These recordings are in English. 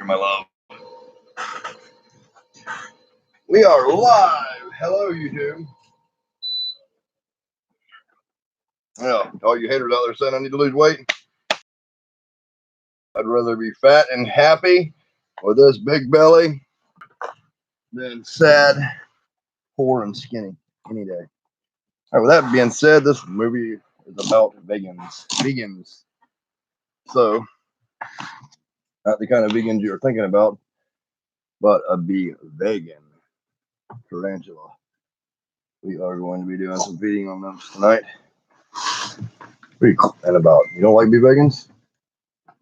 My love. We are live. Hello, YouTube. Yeah, all you haters out there saying I need to lose weight. I'd rather be fat and happy with this big belly than sad, poor, and skinny any day. All right, with that being said, this movie is about vegans. Vegans. So, not the kind of vegans you're thinking about, but a vegan tarantula. We are going to be doing some feeding on them tonight. Pretty cool. And about, you don't like beef vegans? I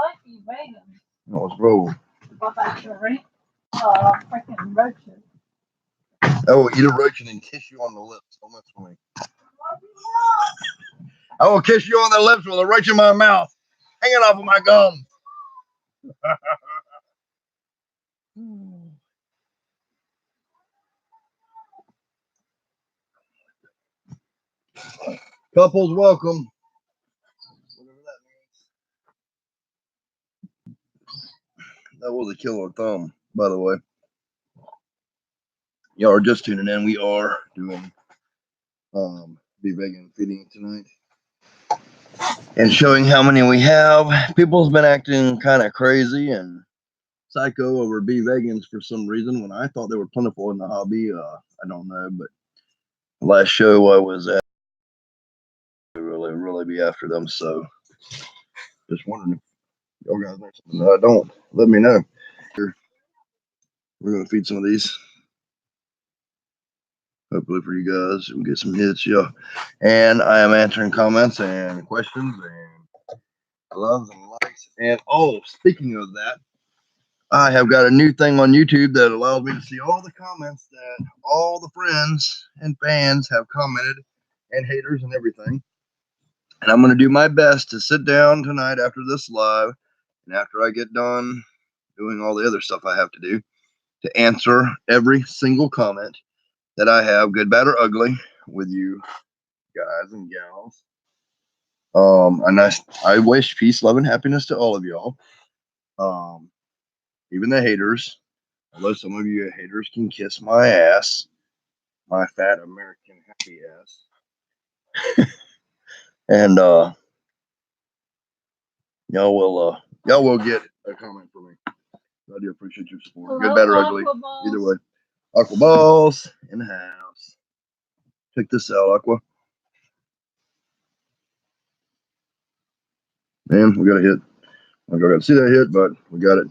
like beef vegans. No, let's roll. But that's freaking roaches. I will eat a roach and then kiss you on the lips. Don't mess with me. I will kiss you on the lips with a roach in my mouth, hanging off of my gum. Couples welcome. Whatever that means. That was a killer thumb, by the way. Y'all are just tuning in. We are doing Be Vegan feeding tonight and showing how many we have. People's been acting kind of crazy and psycho over Be Vegans for some reason when I thought they were plentiful in the hobby. I don't know, but the last show I was at, really be after them. So just wondering if y'all guys know something that I don't. Let me know. We're gonna feed some of these. Hopefully for you guys, we'll get some hits, yeah. And I am answering comments and questions and loves and likes. And oh, speaking of that, I have got a new thing on YouTube that allows me to see all the comments that all the friends and fans have commented, and haters and everything. And I'm going to do my best to sit down tonight after this live and after I get done doing all the other stuff I have to do to answer every single comment that I have, good, bad, or ugly, with you guys and gals. And I wish peace, love, and happiness to all of y'all. Even the haters, although some of you haters can kiss my ass, my fat American happy ass. And y'all will get a comment from me. I do appreciate your support. Hello, good, bad, or ugly. Either way. Aqua Balls in the house. Check this out, Aqua. Man, we got a hit. I got to see that hit, but we got it.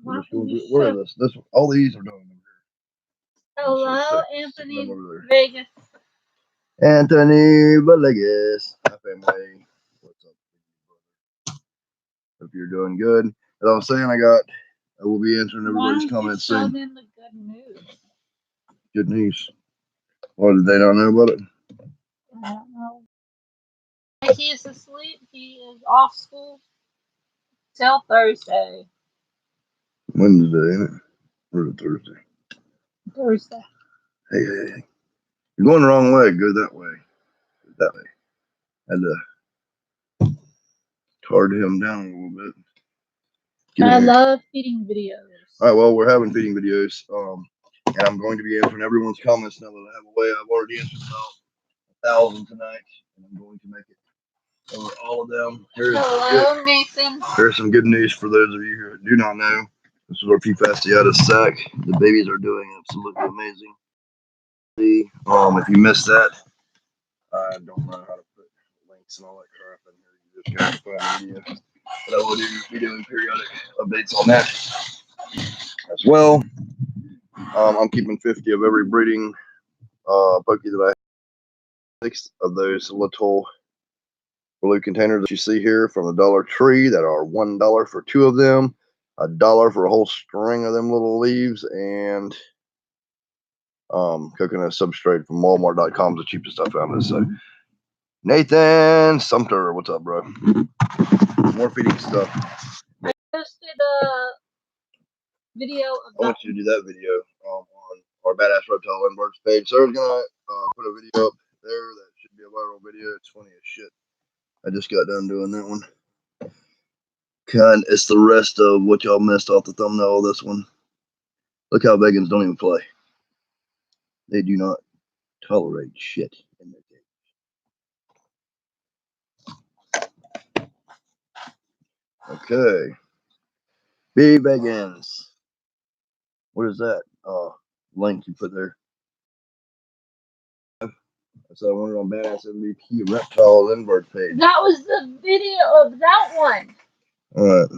Where is this? All these are doing. Hello, Anthony Vegas. Anthony Vegas. Hi, family. What's up? Hope you're doing good. As I was saying, I will be answering everybody's comments soon. In the good news. Good news. What, did they not know about it? I don't know. He is asleep. He is off school till Thursday. Wednesday, ain't it? Or Thursday? Thursday. Hey. You're going the wrong way. Go that way. That way. Had to tard him down a little bit. I love feeding videos. All right, well, we're having feeding videos. And I'm going to be answering everyone's comments now that I have a way. I've already answered about 1,000 tonight, and I'm going to make it over all of them. Hello, Nathan. Here's some good news for those of you who do not know. This is our P. fasciatus sac. The babies are doing absolutely amazing. If you missed that, I don't know how to put links and all that crap in here. You just gotta find the video. But I will be doing periodic updates on that as well. I'm keeping 50 of every breeding pokey that I have. 6 of those little blue containers that you see here from the Dollar Tree that are $1 for 2 of them, $1 for a whole string of them little leaves, and coconut substrate from Walmart.com is the cheapest I found. So Nathan Sumter, what's up, bro? More feeding stuff. I posted a video about. I want you to do that video on our Badass Reptile and Birds page. So we're gonna put a video up there that should be a viral video. It's funny as shit. I just got done doing that one. It's the rest of what y'all missed off the thumbnail of this one. Look how vegans don't even play. They do not tolerate shit in their game. Okay. Be vegans. What is that? Link you put there. So I wonder on Badass MVP Reptile Invert page. That was the video of that one. Alright.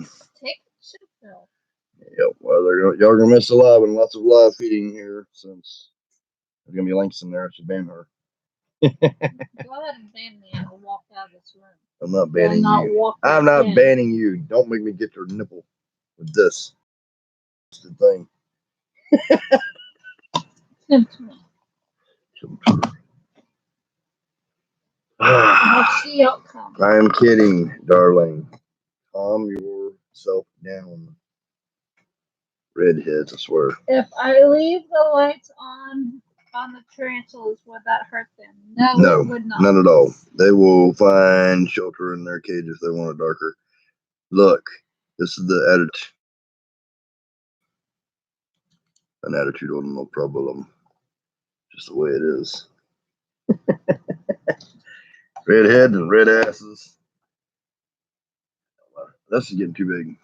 Take the shit though. Yep. Well, y'all gonna miss a live and lots of live feeding here since there's gonna be links in there. I should ban her. Go ahead and ban me and I'll walk out of this room. I'm not banning you. I'm not banning you. Don't make me get your nipple with this thing. Tempt me. What's the outcome? I am kidding, darling. Calm yourself down. Redheads, I swear. If I leave the lights on the tarantulas, would that hurt them? No, it would not. None at all. They will find shelter in their cage if they want it darker. Look, this is the attitude. An attitude on no problem. Just the way it is. Red heads and red asses. This is getting too big.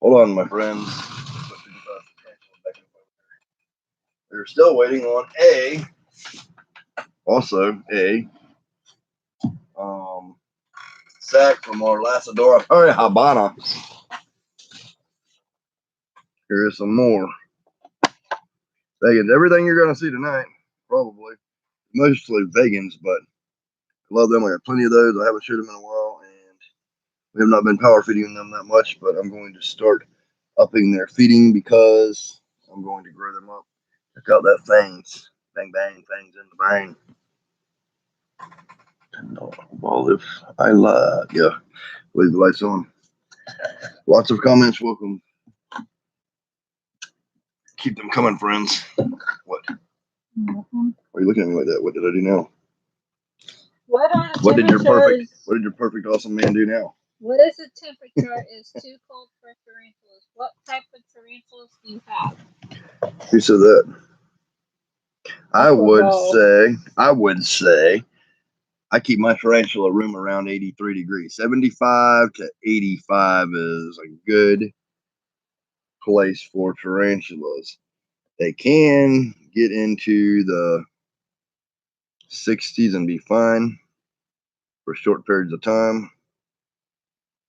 Hold on, my friends. We're still waiting on a sack from our Lasadora Habana. Here is some more. Vegans. Everything you're going to see tonight, probably. Mostly vegans, but I love them. I got plenty of those. I haven't showed them in a while, and we have not been power feeding them that much, but I'm going to start upping their feeding because I'm going to grow them up. Check out that fangs. Bang, bang, fangs in the brain. Well, if I lie, yeah, leave the lights on. Lots of comments, welcome. Keep them coming, friends. What? Mm-hmm. Why are you looking at me like that? What did I do now? What did your perfect awesome man do now? What is the temperature is too cold for tarantulas? What type of tarantulas do you have? Who said that? I would say I keep my tarantula room around 83 degrees. 75 to 85 is a good place for tarantulas. They can get into the 60s and be fine for short periods of time,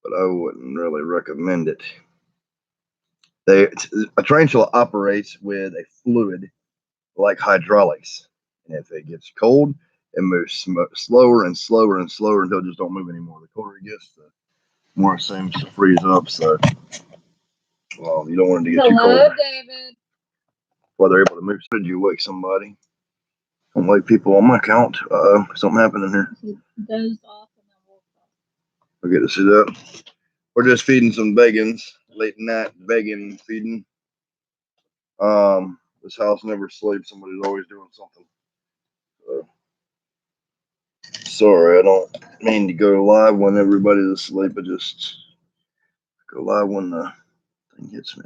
but I wouldn't really recommend it. A tarantula operates with a fluid like hydraulics, and if it gets cold, it moves slower and slower and slower until it just don't move anymore. The colder it gets, the more it seems to freeze up. So, well, you don't want it to get too cold. Hello, David. While they're able to move, did you wake somebody? Don't wake people on my account. Something happened in here. He dozed off and then woke up. We get to see that. We're just feeding some vegans, late night vegan feeding. This house never sleeps. Somebody's always doing something. So, sorry, I don't mean to go live when everybody's asleep. I just go live when the thing hits me.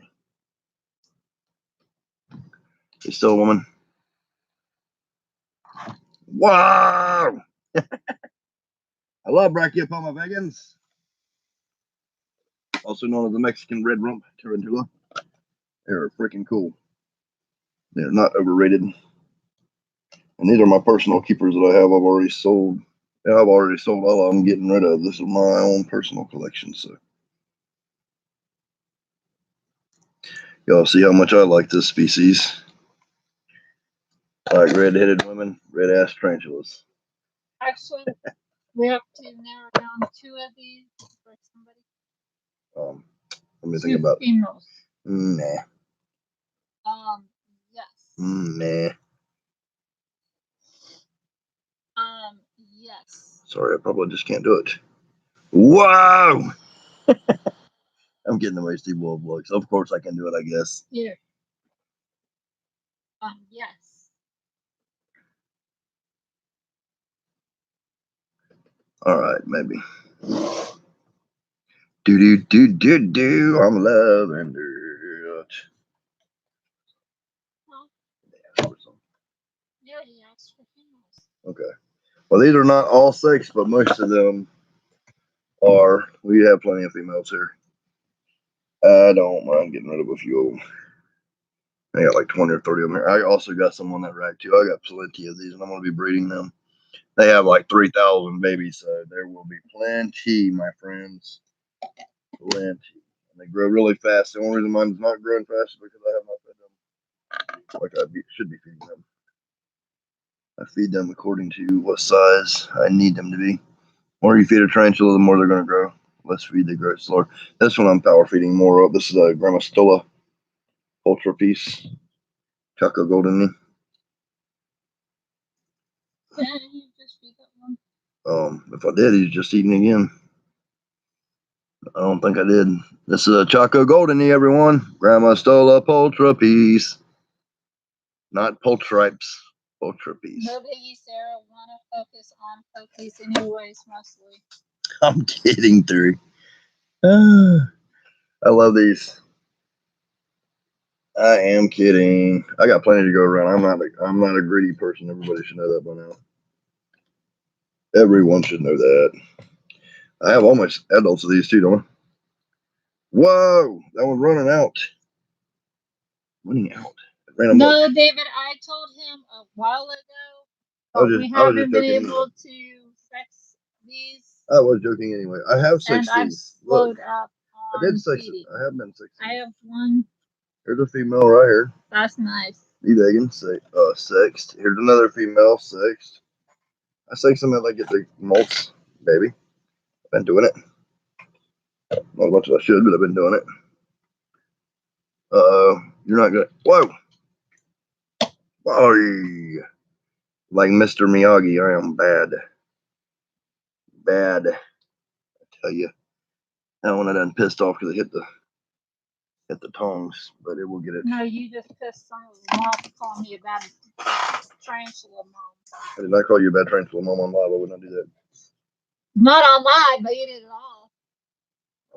You still a woman? Wow! I love Brachypoma vegans, also known as the Mexican red rump tarantula. They're freaking cool. They're not overrated. And these are my personal keepers that I have. I've already sold. Yeah, I've already sold all of them, getting rid of. This is my own personal collection. So, y'all see how much I like this species. I like red-headed women, red-ass tarantulas. Actually, we have to narrow down 2 of these for somebody. Let me think about it. Females. Nah. Yes. Nah. Yes. Sorry, I probably just can't do it. Wow! I'm getting the way Steve Wolf looks. Of course I can do it, I guess. Here. Yes. All right, maybe. Do. I'm lavender. Yeah, he asked for females. Okay. Well, these are not all sex, but most of them are. We have plenty of females here. I don't mind getting rid of a few of them. I got like 20 or 30 of them here. I also got some on that rack too. I got plenty of these, and I'm going to be breeding them. They have like 3,000 babies, so there will be plenty, my friends. Plenty. And they grow really fast. The only reason mine's not growing fast is because I have not fed them like should be feeding them. I feed them according to what size I need them to be. The more you feed a tarantula, the more they're going to grow. Less feed, they grow slower. This one I'm power feeding more of. This is a Grammostola Ultra Piece. Choco Golden. Didn't you just feed that one? If I did, he's just eating again. I don't think I did. This is a Choco Golden, everyone. Grammostola Ultra Piece. Not Poltripes. Ultra Piece. No biggie, Sarah. Want to focus on pokies anyways, mostly. I'm kidding, Three. I love these. I am kidding. I got plenty to go around. I'm not a greedy person. Everybody should know that by now. Everyone should know that. I have almost adults of these too, don't I? Whoa, that one's running out. Running out. No, David, I told him a while ago, but we haven't been able to sex these. I was joking anyway. I have 6 and I've these. slowed up. I did 6. I have been 6. I have one. Here's a female right here. That's nice. Be digging. Sexed. Here's another female sexed. I sex them as I get the molts, baby. I've been doing it. Not as much as I should, but I've been doing it. You're not gonna. Whoa! Whoa! Like Mr. Miyagi, I am bad. Bad. I tell you. That one I done pissed off because it hit the tongs, but it will get it. No, you just pissed some of them off calling me a bad tarantula mom. I did not call you a bad tarantula mom on live. I would not do that. Not on live, but you did it all.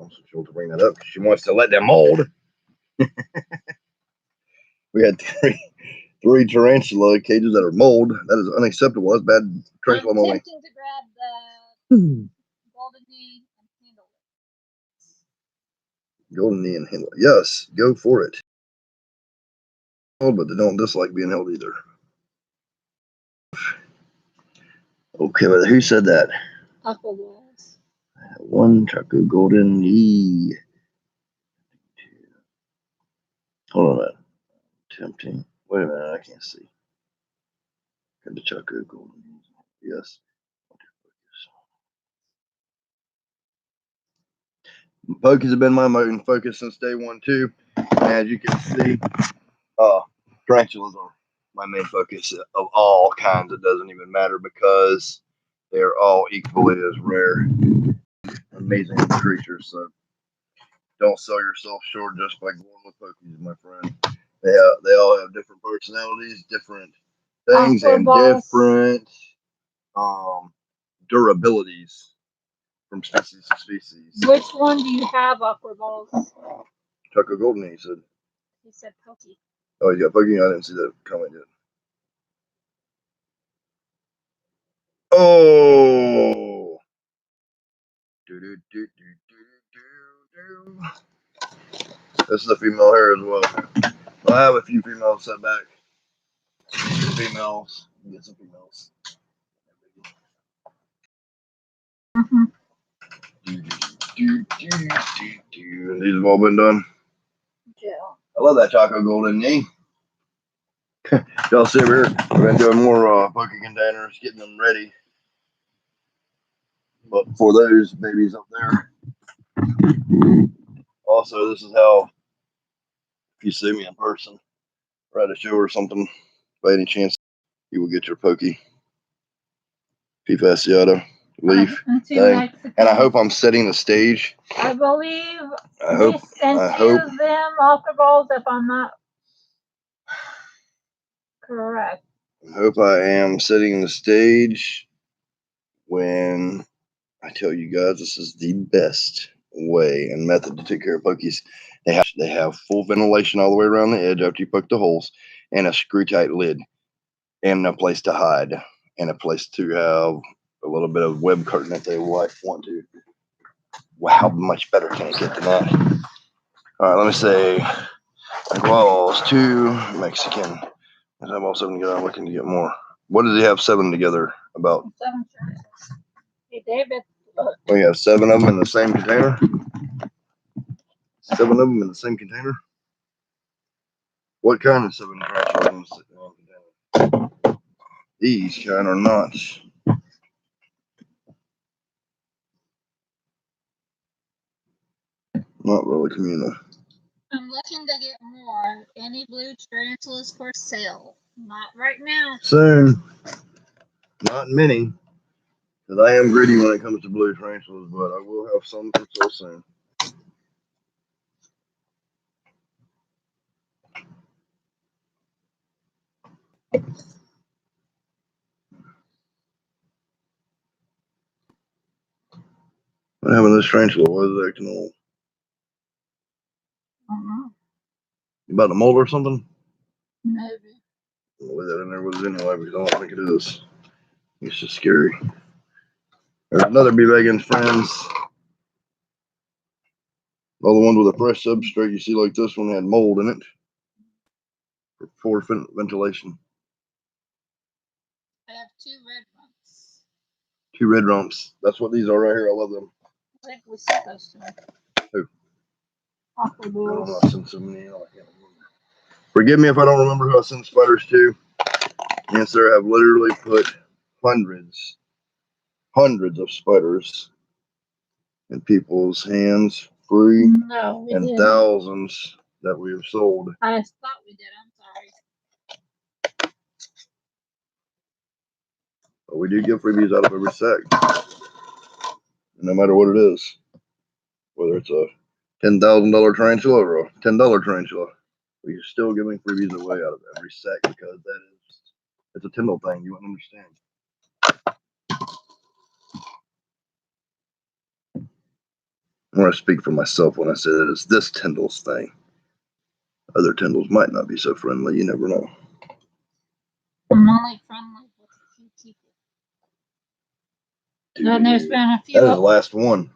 I'm so sure to bring that up because she wants to let them mold. We had three tarantula cages that are mold. That is unacceptable. That's bad tarantula molding. I'm tempting to grab the golden knee and handle it. Golden knee and handle it. Yes, go for it. But they don't dislike being held either. Okay, but who said that? Aqua Walls. One Choco Golden knee. Hold on a minute. Tempting. Wait a minute, I can't see. Got the Choco Golden. Yes. Pokies have been my main focus since day one too. And as you can see, tarantulas are my main focus of all kinds. It doesn't even matter because they're all equally as rare, amazing creatures. So don't sell yourself short just by going with pokies, my friend. They all have different personalities, different things, and different durabilities from species to species. Which one do you have, Aqua Balls? Choco Golden, he said. He said Pokey. Oh, you got Pokey? I didn't see that comment yet. Oh! This is a female hair as well. I have a few females set back. Females. Get some females. These have all been done. Yeah. I love that Choco Golden knee. Y'all see over here, we've been doing more Poke containers, getting them ready. But for those babies up there, also this is how, if you see me in person, or at a show or something, by any chance, you will get your Pokey P. fasciata leaf thing. And I hope I'm setting the stage. I believe I hope them Aqua Balls if I'm not correct. I hope I am setting the stage when I tell you guys, this is the best way and method to take care of pokies. They have full ventilation all the way around the edge after you poke the holes, and a screw tight lid, and a place to hide, and a place to have a little bit of web curtain if they want to. Wow, how much better can it get than that? All right, let me say, Iguals to Mexican. I have all 7 together. I'm looking to get more. What does he have 7 together about? 7 choices. Hey, David, look. We have 7 of them in the same container. 7 of them in the same container. What kind of 7 tarantulas in the same container? These kind are not. Not really communal. I'm looking to get more. Any blue tarantulas for sale? Not right now. Soon. Not many. Because I am greedy when it comes to blue tarantulas, but I will have some for sale soon. What happened to this tarantula? Why is it acting old? You about to mold or something? Maybe. I'll leave that in there with it anyway because I don't think it is. It's just scary. There's another bee Vegan's friends. All the ones with a fresh substrate you see like this one had mold in it. For poor ventilation. I have 2 red ones. 2 red rumps. That's what these are right here. I love them. I think we sent those to me. Who? Aqua Bulls. I sent so many. I can't remember. Forgive me if I don't remember who I sent spiders to. Yes, sir. I've literally put hundreds of spiders in people's hands free. No, we and didn't. Thousands that we have sold. I thought we did. I'm sorry. But we do give freebies out of every sack. No matter what it is. Whether it's a $10,000 tarantula or a $10 tarantula. We're still giving freebies away out of every sack because it's a Tyndall thing. You wouldn't understand. I want to speak for myself when I say that it's this Tyndall's thing. Other Tyndalls might not be so friendly. You never know. I'm only friendly with a few people. Dude, And there's been a few. that is the last one.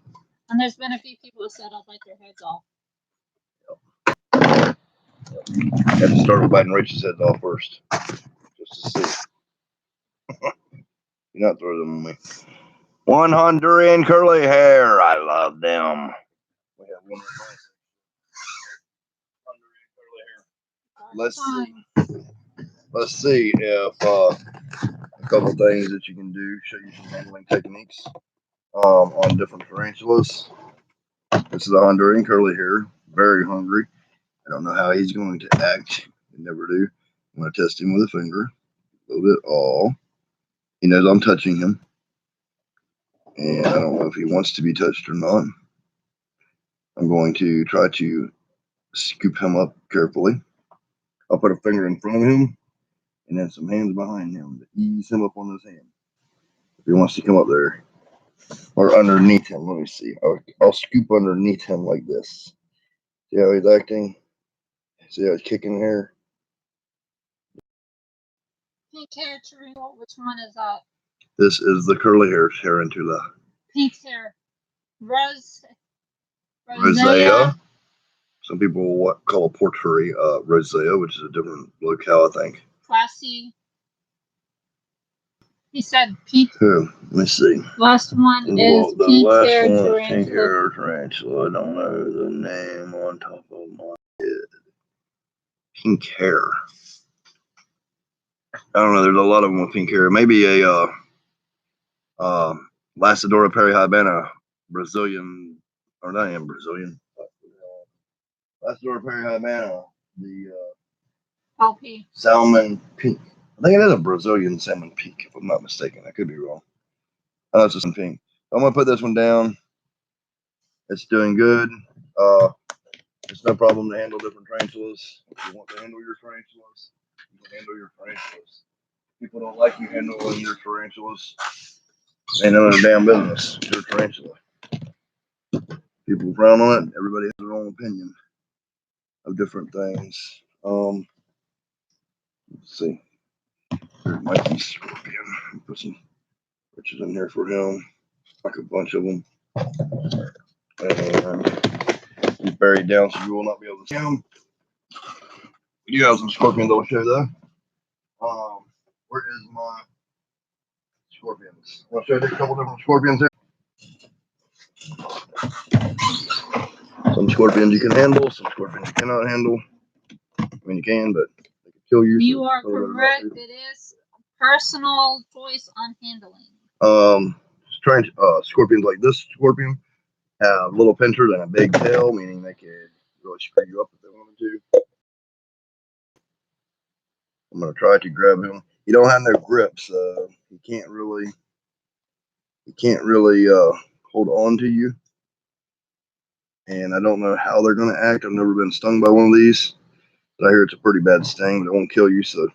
And there's been a few people who said I'll bite their heads off. I have to start with biting Rachel's head off first. Just to see. You're not throwing them on me. 1 Honduran curly hair. I love them. We have one right now. Honduran curly hair. Let's see if a couple things that you can do. Show you some handling techniques on different tarantulas. This is a Honduran curly hair. Very hungry. I don't know how he's going to act. I never do. I'm going to test him with a finger. A little bit all. He knows I'm touching him. And I don't know if he wants to be touched or not. I'm going to try to scoop him up carefully. I'll put a finger in front of him and then some hands behind him to ease him up on his hand. If he wants to come up there or underneath him, let me see. I'll scoop underneath him like this. See how he's acting? See how he's kicking hair? Pink hair tarantula. Which one is that? This is the curly hair tarantula. Pink hair. Rosea. Some people call a portrait rosea, which is a different locale, I think. Classy. He said pink. Who? Let me see. Last one is pink hair tarantula. Pink hair tarantula. I don't know the name on top of my head. Pink hair. I don't know. There's a lot of them with pink hair. Maybe a Lacidora perihibana Brazilian, or not even Brazilian. Lacidora perihibana, the LP. salmon pink. I think it is a Brazilian salmon pink, if I'm not mistaken. I could be wrong. I know it's just pink. I'm gonna put this one down. It's doing good. It's no problem to handle different tarantulas. If you want to handle your tarantulas, you can handle your tarantulas. People don't like you handling your tarantulas. Ain't none of their damn business. You're a tarantula. People frown on it. Everybody has their own opinion of different things. Let's see. There's Mikey's scorpion. Put some pictures in here for him. Like a bunch of them. And he's buried down, so you will not be able to see him. We do have some scorpions I'll show though. Where is my scorpions? I'll show you a couple different scorpions here. Some scorpions you can handle, some scorpions you cannot handle. I mean, you can, but they can kill you. You are correct. It is personal choice on handling. Scorpions like this scorpion have little pinchers and a big tail, meaning they could really screw you up if they wanted to. I'm gonna try to grab him. He don't have no grip, so he can't really hold on to you. And I don't know how they're gonna act. I've never been stung by one of these, but I hear it's a pretty bad sting, but it won't kill you, so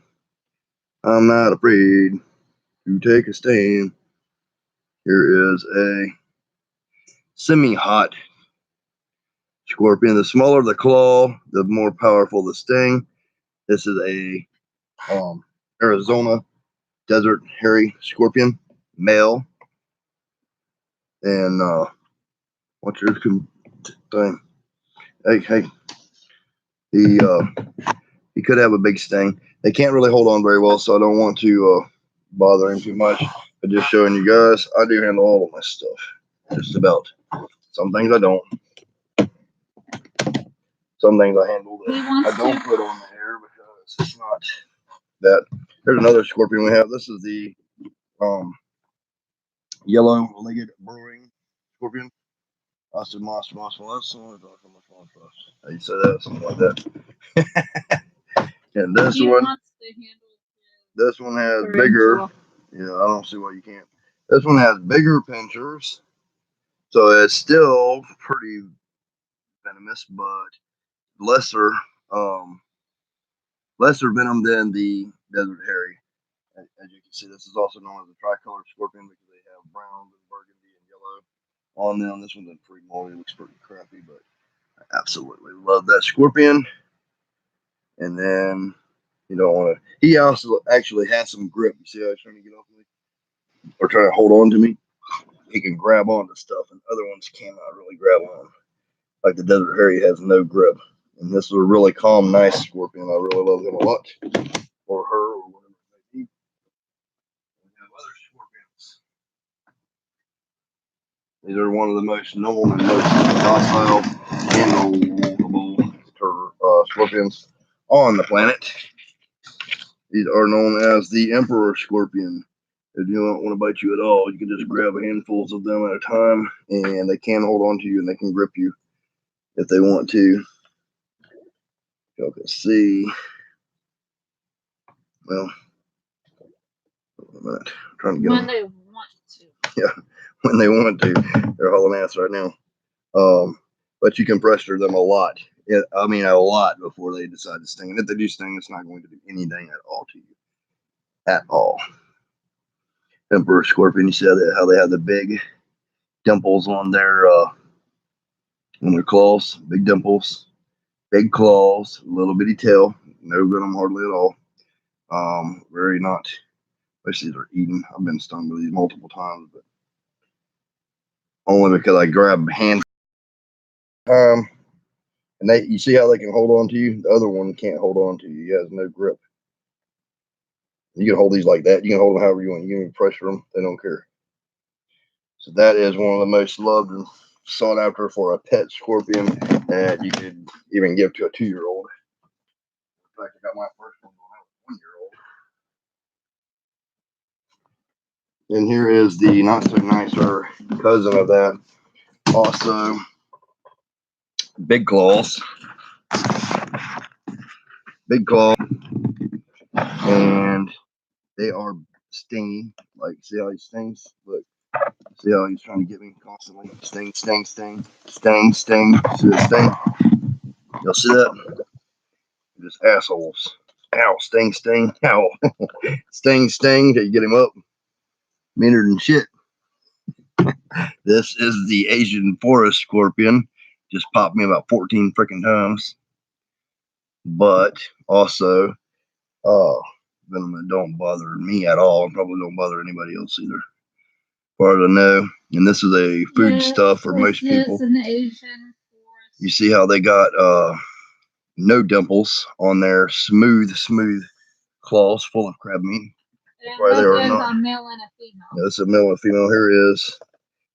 I'm not afraid to take a sting. Here is a semi-hot scorpion. The smaller the claw, the more powerful the sting. This is a Arizona desert hairy scorpion, male. And what's your thing? Hey, he could have a big sting. They can't really hold on very well, so I don't want to bother him too much. But just showing you guys, I do handle all of my stuff, just about. Some things I don't. Some things I handle that I don't put on the hair because it's not that. There's another scorpion we have. This is the yellow-legged brewing scorpion. Austin Moss. How you say that? Something like that. And this one has bigger. Yeah, I don't see why you can't. This one has bigger pinchers, so it's still pretty venomous, but lesser venom than the desert hairy. As you can see, this is also known as the tricolor scorpion because they have brown and burgundy and yellow on them. This one's in free mold. It looks pretty crappy, but I absolutely love that scorpion. And then you don't want to. He also actually has some grip. You see how he's trying to get off of me or trying to hold on to me? He can grab onto stuff, and other ones cannot really grab on. Like the desert hairy has no grip. And this is a really calm, nice scorpion. I really love him a lot, or her, or whatever it may be. We have other scorpions. These are one of the most known and most docile, handleable scorpions on the planet. These are known as the emperor scorpion. If you don't want to bite you at all, you can just grab handfuls of them at a time, and they can hold on to you and they can grip you if they want to. Y'all can see. Well, wait a minute. I'm trying to get when they want to. Yeah, when they want to. They're hauling ass right now. But you can pressure them a lot. A lot before they decide to sting. And if they do sting, it's not going to do anything at all to you. At all. Emperor scorpion, you see how they have the big dimples on their claws, big dimples, big claws, little bitty tail, no venom hardly at all. Very not. Especially they're eating. I've been stung by these multiple times, but only because I grab a hand. And you see how they can hold on to you. The other one can't hold on to you. He has no grip. You can hold these like that. You can hold them however you want. You can pressure them. They don't care. So that is one of the most loved and sought after for a pet scorpion that you could even give to a 2-year-old. In fact, I got my first one when I was 1-year-old. And here is the not so nicer cousin of that. Also, big claws. Big claw. And they are stingy. Like, see how he stings? Look. See how he's trying to get me constantly. Sting, sting, sting, sting, sting. See that sting? Y'all see that? Just assholes. Ow, sting, sting, ow. Sting, sting till you get him up. Meaner than shit. This is the Asian forest scorpion. Just popped me about 14 freaking times. But also, venom that don't bother me at all, and probably don't bother anybody else either. As far as I know. And this is a food stuff for most people. An Asian forest. You see how they got no dimples on their smooth claws full of crab meat. Right there is a male and a female. Yeah, this is a male and a female. Here is.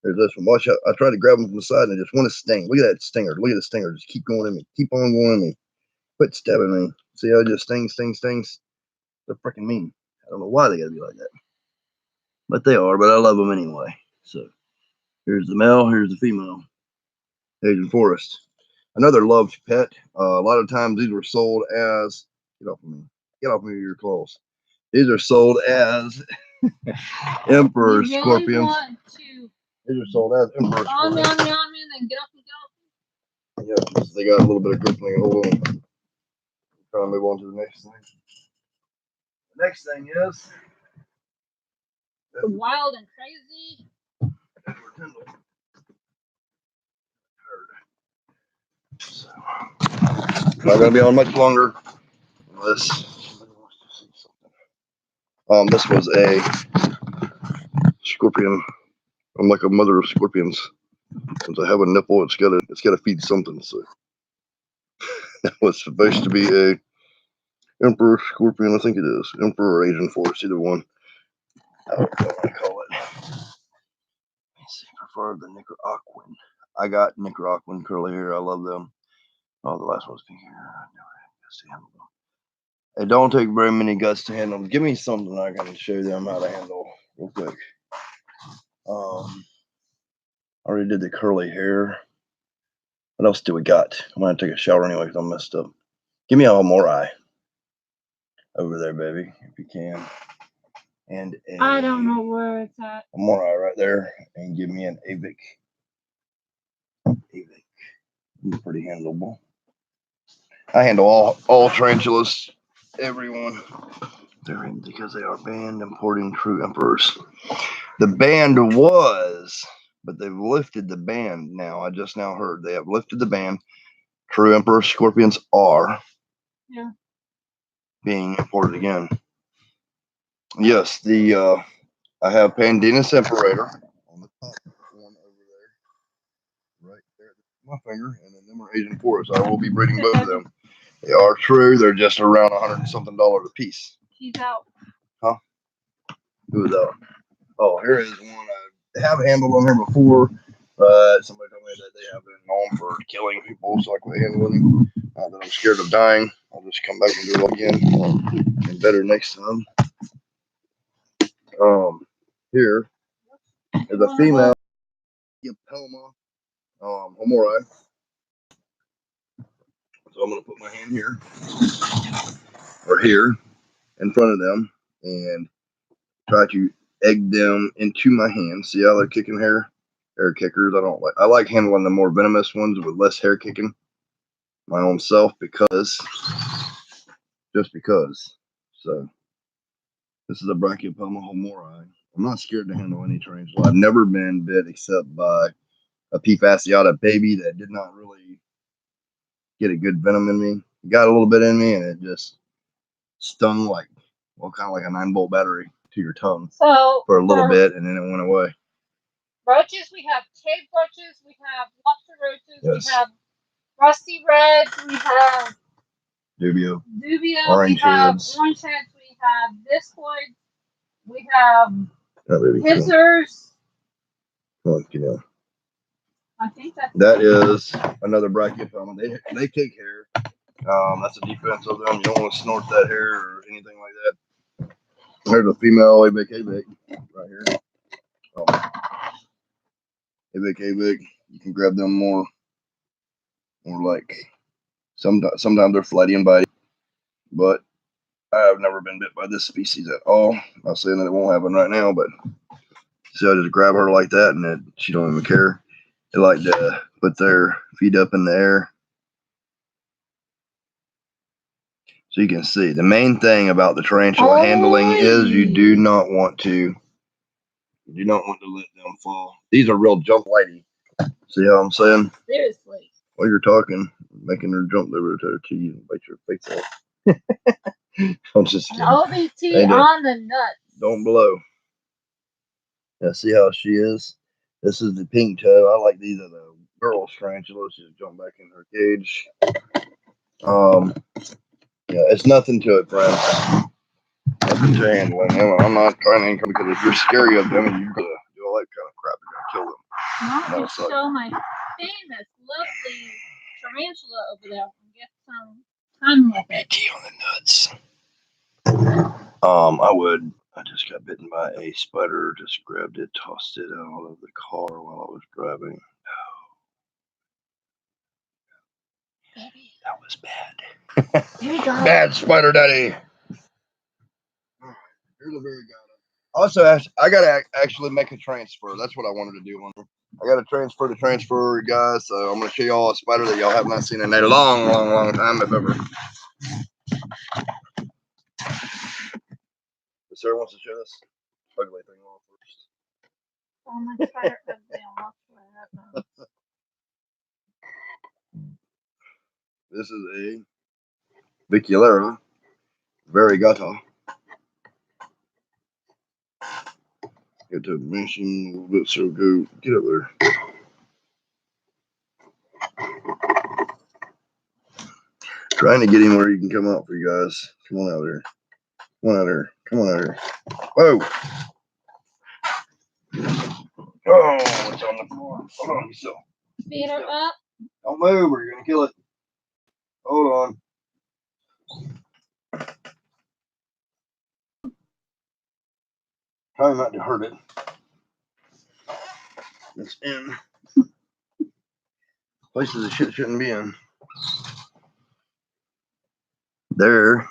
There's this one. Watch out. I tried to grab him from the side and I just want to sting. Look at that stinger. Look at the stinger. Just keep going in me. Keep on going in me. Quit stabbing me. See how it just stings. They're freaking mean. I don't know why they gotta be like that. But they are, but I love them anyway. So here's the male, here's the female. Asian forest. Another loved pet. A lot of times these were sold as get off of me. Get off me with your claws. These are sold as emperor scorpions. These are sold as emperor scorpions. And get up. Yeah, they got a little bit of gripping. Hold on. I'm trying to move on to the next thing. The next thing is the wild and crazy Edward Tyndall. So, not gonna be on much longer unless somebody wants to see something. This was a scorpion. I'm like a mother of scorpions. Since I have a nipple, it's gotta feed something. So that was supposed to be a emperor scorpion. I think it is emperor or Asian forest, either one. I don't know what I call it. I prefer the Nicaraguan. I got Nicaraguan curly hair. I love them. Oh, the last one's pink hair. I never had guts to handle them. It don't take very many guts to handle them. Give me something I can show them how to handle real quick. I already did the curly hair. What else do we got? I'm gonna take a shower anyway because I'm messed up. Give me a Homorai over there, baby, if you can. And I don't know where it's at. Homorai right there, and give me an Avic. Pretty handleable. I handle all tarantulas, everyone. They're in because they are banned importing true emperors. The ban was, but they've lifted the ban now. I just now heard they have lifted the ban. True emperor scorpions are being imported again. Yes, the I have Pandinus imperator on the top one over there, right there, my finger, and then them are Asian forests. I will be breeding both of them. They are true. They're just around $100 and something a piece. He's out. Huh? Who's out? Oh, here is one. I have handled on here before, but somebody told me that they have been known for killing people, so I quit handling them. Not that I'm scared of dying. I'll just come back and do it again, and better next time. Here is a female Palma Homorai. So I'm gonna put my hand here or here in front of them and try to egg them into my hand. See how they're kicking hair kickers. I like handling the more venomous ones with less hair kicking my own self just because. So this is a Brachypelma homorai. I'm not scared to handle any tarantula. I've never been bit except by a P. fasciata baby that did not really get a good venom in me. It got a little bit in me and it just stung like, well, kind of like a 9-volt battery to your tongue for a little bit, and then it went away. Roaches, we have cave roaches, we have lobster roaches, we have rusty reds, we have Dubio, orange heads, we have discoids, we have hissers. Come on, you know. I think that is another Brachypelma. They kick hair. That's a defense of them. You don't want to snort that hair or anything like that. There's a female Avic right here. Avic. You can grab them more like sometimes they're flighty and bitey, but I have never been bit by this species at all. I'm not saying that it won't happen right now, but see, I just grab her like that, and she don't even care. They like to put their feet up in the air. So you can see the main thing about the tarantula handling is you do not want to You do not want to let them fall. These are real jump lady. See how I'm saying? Seriously. While you're talking, making her jump over to her teeth and bite your face off. I'm just kidding. OBT Ain't it? on the nuts. Don't blow. Yeah, see how she is? This is the pink toe. I like these are the girl tarantulas. She's jump back in her cage. Yeah, it's nothing to it, friends. Nothing to handling them. I'm not trying to income because if you're scary of them and you're gonna do all that kind of crap, you're gonna kill them. I want No, to sorry. show my famous, lovely tarantula over there and get some time with it. Key on the nuts. I just got bitten by a spider. Just grabbed it, tossed it out of the car while I was driving. Baby. That was bad. Here you go. Bad spider daddy. Here's a very good. Also, I gotta actually make a transfer. That's what I wanted to do. I got to transfer, guys. So I'm gonna show y'all a spider that y'all have not seen in a long time, if ever. The sir wants to show this ugly thing off first. Oh, my spider ugly. I'll watch that. This is a Viculera variegata. Get to mention a little bit, so go get up there. Trying to get him where he can come out for you guys. Come on out here. Come on out here. Come on out here. Whoa! Oh, it's on the floor. Hold on, so. Feet are up. Don't move or you're gonna kill it. Hold on. Try not to hurt it. It's in places the shit shouldn't be in. There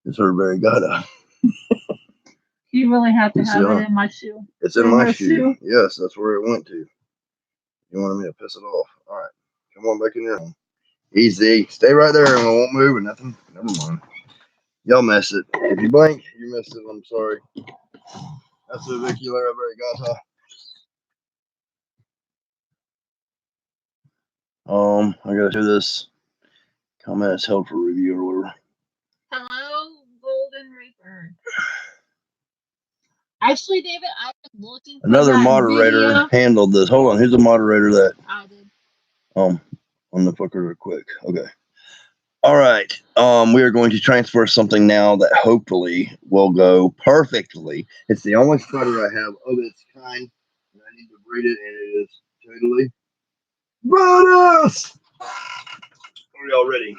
is her variegata. You really have to You have see, it in my shoe. It's in In my her shoe. shoe? Yes, that's where it went to. You wanted me to piss it off. All right. Come on back in your home. Easy. Stay right there and it won't move or nothing. Never mind. Y'all missed it. If you blink, you missed it. I'm sorry. That's a Viculera variegata. I gotta do this. Comment is held for review or whatever. Hello, Golden Reaper. Actually, David, I've been looking for Another that moderator video. handled this. Hold on, who's the moderator that? I did. On the fucker real quick. Okay. All right. We are going to transfer something now that hopefully will go perfectly. It's the only spider I have of its kind. And I need to breed it, and it is totally bonus. Are y'all ready?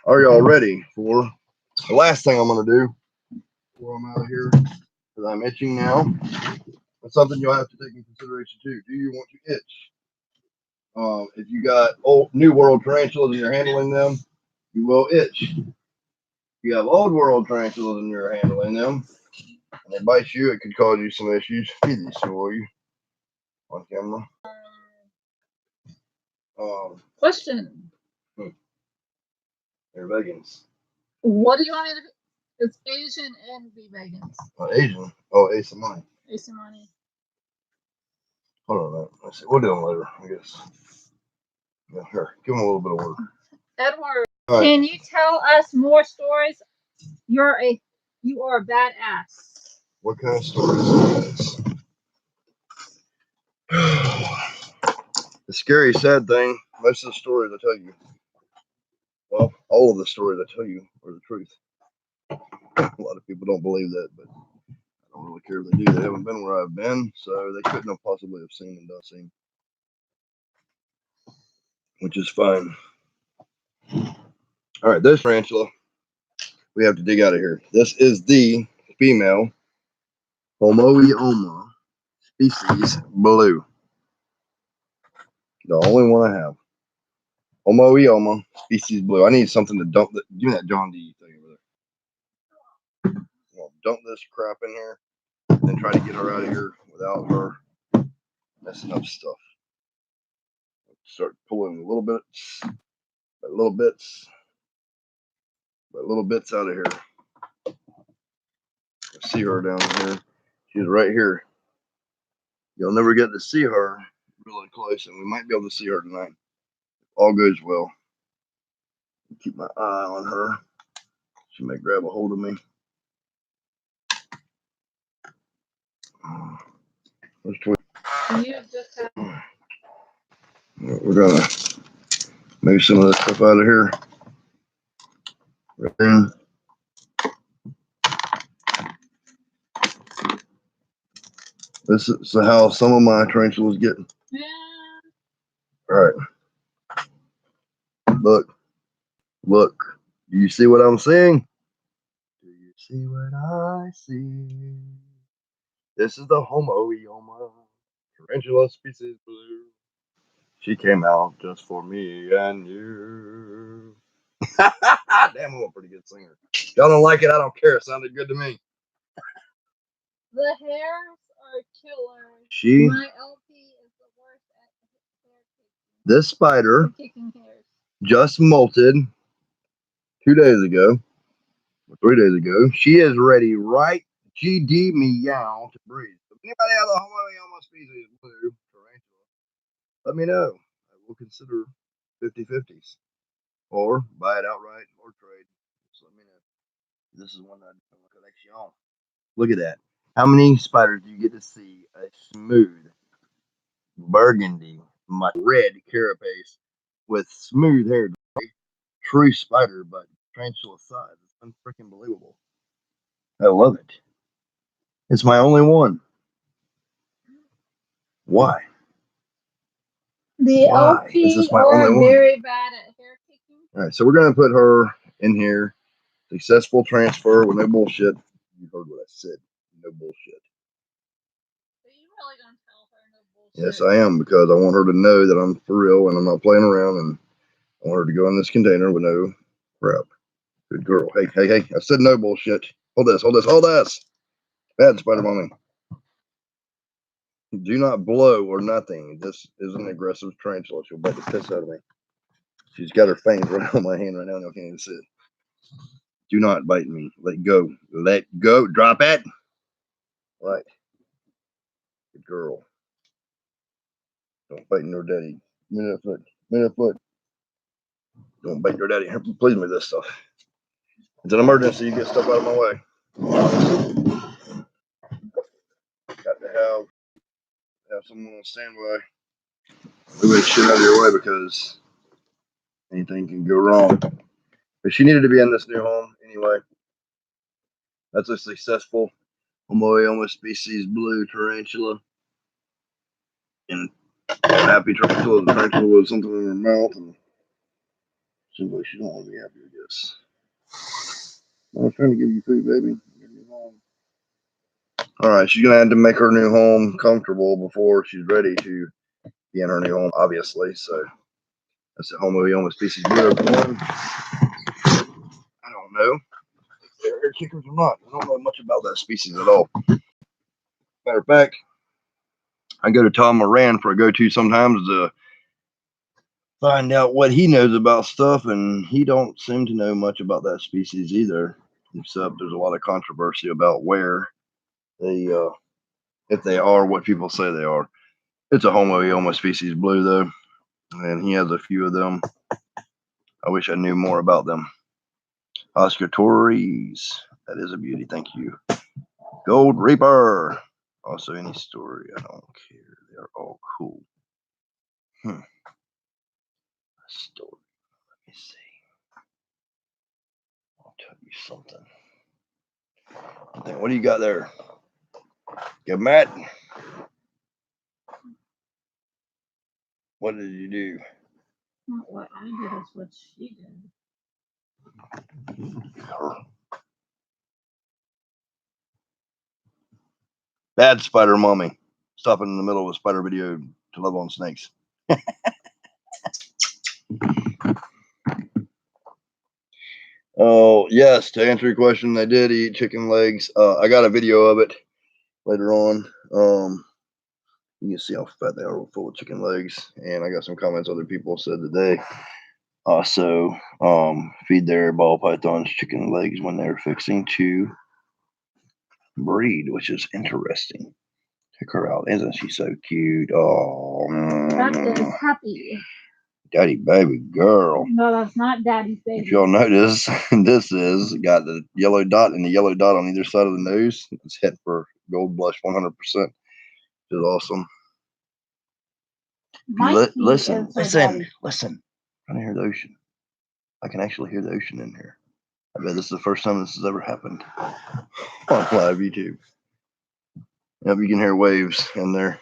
Are y'all ready for the last thing I'm gonna do before I'm out of here? Because I'm itching now. That's something you'll have to take into consideration too. Do you want to itch? If you got New World tarantulas and you're handling them, you will itch. If you have Old World tarantulas and you're handling them, and they bite you, it could cause you some issues. Feed these for you on camera. Question. They're vegans. What do you want me to do? It's Asian and be vegans. Asian. Oh, Asamani. Asamani. Hold on a minute. Let's see. We'll do them later, I guess. Yeah, here. Give them a little bit of work. Edward, Right. Can you tell us more stories? You are a badass. What kind of stories? The scary, sad thing, most of the stories I tell you, well, all of the stories I tell you are the truth. A lot of people don't believe that, but I don't really care if they do. They haven't been where I've been, so they couldn't have possibly have seen and done seen, which is fine. All right, this tarantula, we have to dig out of here. This is the female Homoeoma species blue. The only one I have. Homoeoma species blue. I need something to dump. Give me that John D thing over there. Well, dump this crap in here and try to get her out of here without her messing up stuff. Start pulling little bits out of here. see her down here. She's right here. You'll never get to see her really close, and we might be able to see her tonight. All goes well. Keep my eye on her. She may grab a hold of me. Let's tweet. We're gonna move some of this stuff out of here. Right in. This is how some of my tarantulas get. Yeah. All right. Look. Look. Do you see what I'm seeing? Do you see what I see? This is the Homoeoma tarantula species blue. She came out just for me and you. Damn, I'm a pretty good singer. Y'all don't like it? I don't care. It sounded good to me. The hairs are killer. She. My LP is the worst at hair kicking. This spider Kicking hairs. just molted 2 days ago, or 3 days ago. She is ready right GD meow to breathe. If anybody has a Homoeoma species blue tarantula, let me know. I will consider 50-50s or buy it outright or trade. Just let me know. This is one that I do a collection. Look at that. How many spiders do you get to see a smooth burgundy, my red carapace with smooth hair? True spider, but tarantula size. It's unfreaking believable. I love it. It's my only one. Why? The Why? LP Is this my are only one? very bad at hair kicking. All right, so we're gonna put her in here. Successful transfer with no bullshit. You heard what I said. No bullshit. Are you really gonna tell her no bullshit? Yes, I am, because I want her to know that I'm for real and I'm not playing around, and I want her to go in this container with no crap. Good girl. Hey, hey, hey. I said no bullshit. Hold this, hold this, hold this. Bad spider mommy. Do not blow or nothing. This is an aggressive tarantula. She'll bite the piss out of me. She's got her fangs right on my hand right now, and I can't even see it. Do not bite me. Let go. Let go. Drop it. Right. Good girl. Don't bite your daddy. Minute foot. Minute foot. Don't bite your daddy. Please me this stuff. It's an emergency. You get stuff out of my way. Got to have someone on standby. Move that shit out of your way because anything can go wrong. But she needed to be in this new home anyway. That's a successful Homoeoma species blue tarantula. And happy tarantula. The tarantula with something in her mouth, and seems like she don't want to be happy, I guess. I was trying to give you food, baby. All right, she's gonna have to make her new home comfortable before she's ready to be in her new home, obviously. So that's the Homoeoma species blue. Everyone. I don't know if they're air kickers or not. I don't know much about that species at all. Matter of fact, I go to Tom Moran for a go-to sometimes to find out what he knows about stuff, and he don't seem to know much about that species either. Except there's a lot of controversy about where they, if they are what people say they are. It's a Homoeoma species blue though, and he has a few of them. I wish I knew more about them. Oscar Torres, that is a beauty. Thank you. Gold Reaper. Also, any story, I don't care. They're all cool. A story. Let me see. I'll tell you something. What do you got there? Good, Matt. What did you do? Not what I did, it's what she did. Bad spider mommy. Stopping in the middle of a spider video to love on snakes. Oh, yes. To answer your question, they did eat chicken legs. I got a video of it later on. You can see how fat they are, full of chicken legs. And I got some comments other people said that they also feed their ball pythons chicken legs when they're fixing to breed, which is interesting. Check her out. Isn't she so cute? Oh, That is Happy. daddy baby girl. No, that's not Daddy's baby. If y'all notice, this is got the yellow dot and the yellow dot on either side of the nose. It's hit for Gold Blush 100%. Which is awesome. Listen. I can hear the ocean. I can actually hear the ocean in here. I bet this is the first time this has ever happened on live YouTube. Yep, you can hear waves in there.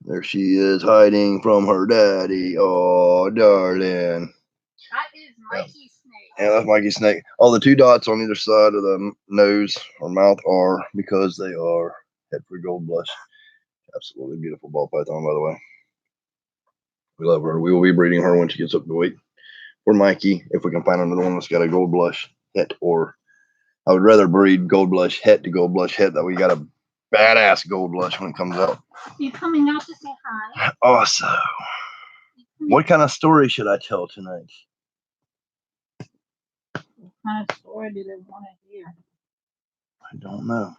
There she is hiding from her daddy. Oh, darling. That is Mikey Snake. Yeah, that's Mikey Snake. All the 2 dots on either side of the nose or mouth are because they are head for Gold Blush. Absolutely beautiful ball python, by the way. We love her. We will be breeding her when she gets up to weight. Or Mikey, if we can find another one that's got a Gold Blush het, or I would rather breed Gold Blush het to Gold Blush het. That we got a badass Gold Blush when it comes out. You coming out to say hi? Awesome. What kind of story should I tell tonight? What kind of story do they want to hear? I don't know.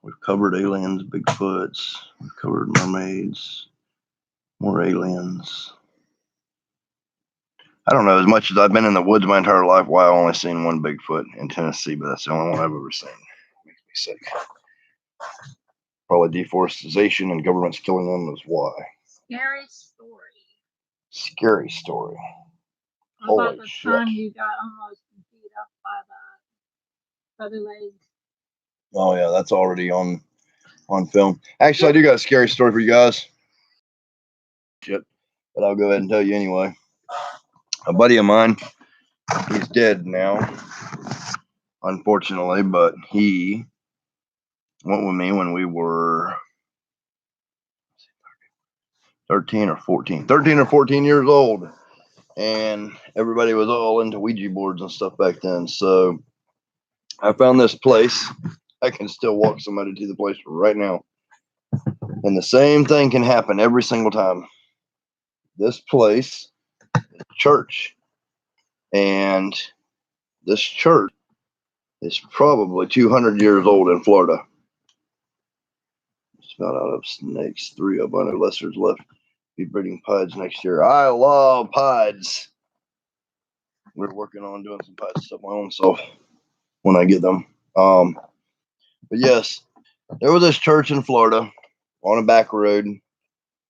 We've covered aliens, Bigfoots. We've covered mermaids. More aliens. I don't know. As much as I've been in the woods my entire life, why I've only seen one Bigfoot in Tennessee, but that's the only one I've ever seen. Makes me sick. Probably deforestation and governments killing them is why. Scary story. Scary story. About the time you got almost beat up by the feather legs. Oh yeah, that's already on film. Actually, I do got a scary story for you guys. Shit, but I'll go ahead and tell you anyway. A buddy of mine, he's dead now, unfortunately, but he went with me when we were 13 or 14 years old, and everybody was all into Ouija boards and stuff back then. So I found this place. I can still walk somebody to the place right now, and the same thing can happen every single time. This place is a church, and this church is probably 200 years old in Florida. It's about out of snakes, 3 of them, unless there's left. Be breeding pieds next year. I love pieds. We're working on doing some pied stuff my own self when I get them. But yes, there was this church in Florida on a back road,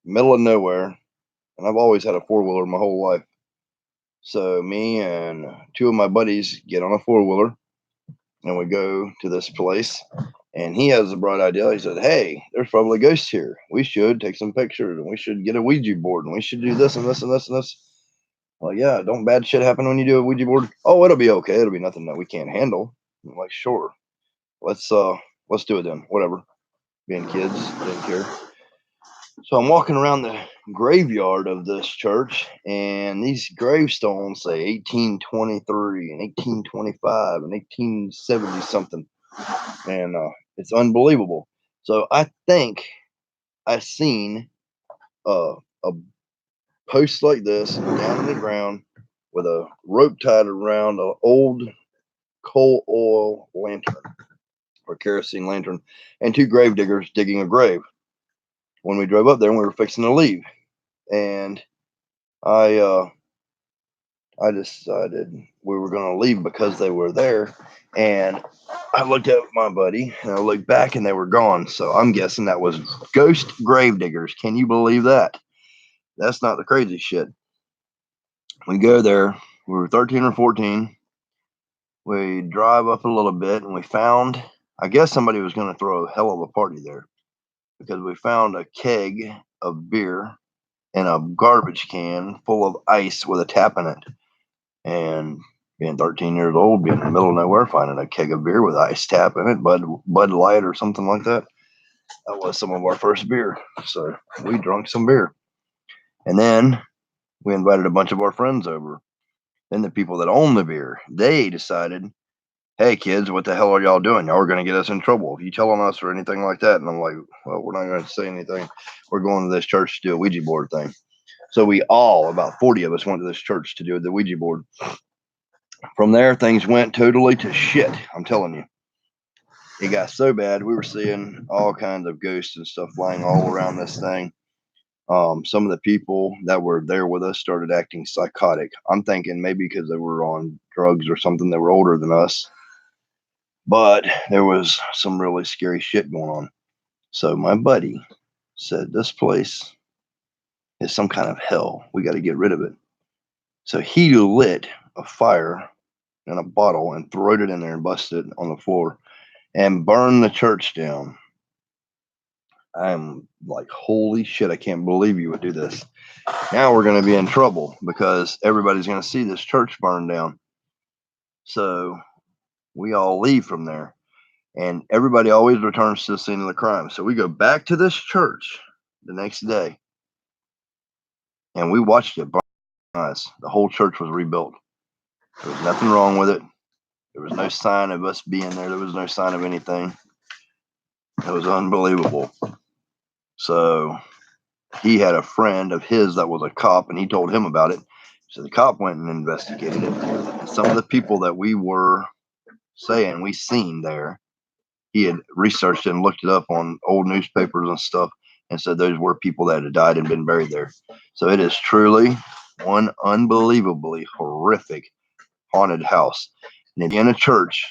middle of nowhere, and I've always had a 4-wheeler my whole life. So me and 2 of my buddies get on a 4-wheeler, and we go to this place. And he has a bright idea. He said, "Hey, there's probably ghosts here. We should take some pictures, and we should get a Ouija board, and we should do this and this and this and this." Well, yeah, don't bad shit happen when you do a Ouija board? Oh, it'll be okay. It'll be nothing that we can't handle. I'm like, sure. Let's do it then. Whatever. Being kids, didn't care. So I'm walking around the graveyard of this church, and these gravestones say 1823 and 1825 and 1870 something. And it's unbelievable. So I think I seen a post like this down in the ground with a rope tied around an old coal oil lantern or kerosene lantern and 2 grave diggers digging a grave. When we drove up there, and we were fixing to leave, and I decided we were going to leave because they were there, and I looked at my buddy and I looked back and they were gone. So I'm guessing that was ghost grave diggers. Can you believe that? That's not the crazy shit. We go there. We were 13 or 14. We drive up a little bit and we found, I guess somebody was going to throw a hell of a party there, because we found a keg of beer and a garbage can full of ice with a tap in it. And being 13 years old, being in the middle of nowhere, finding a keg of beer with ice tap in it, Bud Light or something like that. That was some of our first beer. So we drank some beer. And then we invited a bunch of our friends over. Then the people that own the beer, they decided, "Hey kids, what the hell are y'all doing? Y'all are going to get us in trouble if you tell on us or anything like that." And I'm like, "Well, we're not going to say anything. We're going to this church to do a Ouija board thing." So we all, about 40 of us, went to this church to do the Ouija board. From there, things went totally to shit. I'm telling you. it got so bad we were seeing all kinds of ghosts and stuff flying all around this thing. Some of the people that were there with us started acting psychotic. I'm thinking maybe because they were on drugs or something. They were older than us, but there was some really scary shit going on. So my buddy said, "This place is some kind of hell. We got to get rid of it." So he lit a fire in a bottle and threw it in there and busted it on the floor and burned the church down. I'm like, holy shit, I can't believe you would do this. Now we're going to be in trouble because everybody's going to see this church burn down. So we all leave from there, and everybody always returns to the scene of the crime. So we go back to this church the next day, and we watched it burn. The whole church was rebuilt. There was nothing wrong with it. There was no sign of us being there. There was no sign of anything. It was unbelievable. So he had a friend of his that was a cop, and he told him about it. So the cop went and investigated it. And some of the people that we were saying we seen there, he had researched it and looked it up on old newspapers and stuff, and said those were people that had died and been buried there. So it is truly one unbelievably horrific haunted house. And in a church,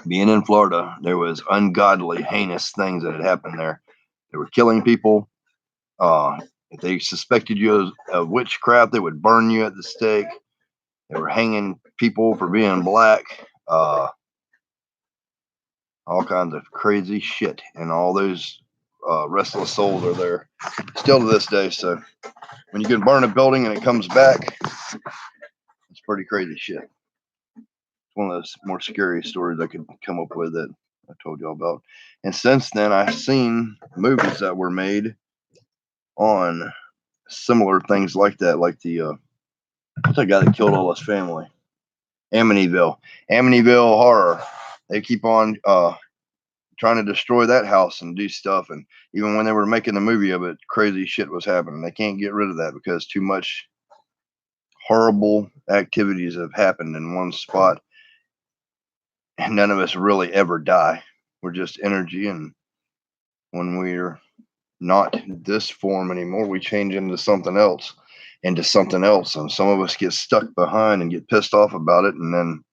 being in Florida, there was ungodly, heinous things that had happened there. They were killing people. If they suspected you of witchcraft, they would burn you at the stake. They were hanging people for being black. All kinds of crazy shit. And all those restless souls are there still to this day. So when you can burn a building and it comes back, it's pretty crazy shit. It's one of those more scary stories I could come up with that I told y'all about. And since then, I've seen movies that were made on similar things like that, like what's that guy that killed all his family? Amityville Horror. They keep on trying to destroy that house and do stuff, and even when they were making the movie of it, crazy shit was happening. They can't get rid of that because too much horrible activities have happened in one spot, and none of us really ever die. We're just energy, and when we're not this form anymore, we change into something else, and some of us get stuck behind and get pissed off about it, and then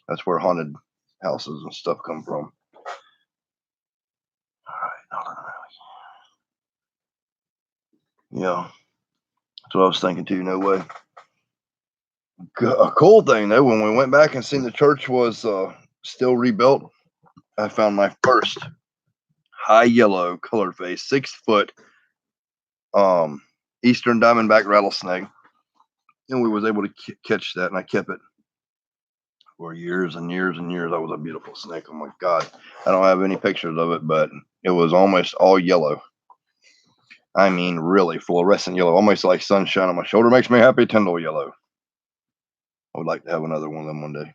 that's where haunted houses and stuff come from. All right. Yeah, that's what I was thinking too. No way. A cool thing though, when we went back and seen the church was still rebuilt, I found my first high yellow colored face, 6 foot eastern diamondback rattlesnake, and we was able to catch that, and I kept it for years and years and years. That was a beautiful snake. Oh my god, I don't have any pictures of it, but it was almost all yellow. I mean, really fluorescent yellow, almost like sunshine on my shoulder. Makes me happy. Tyndall yellow. I would like to have another one of them one day.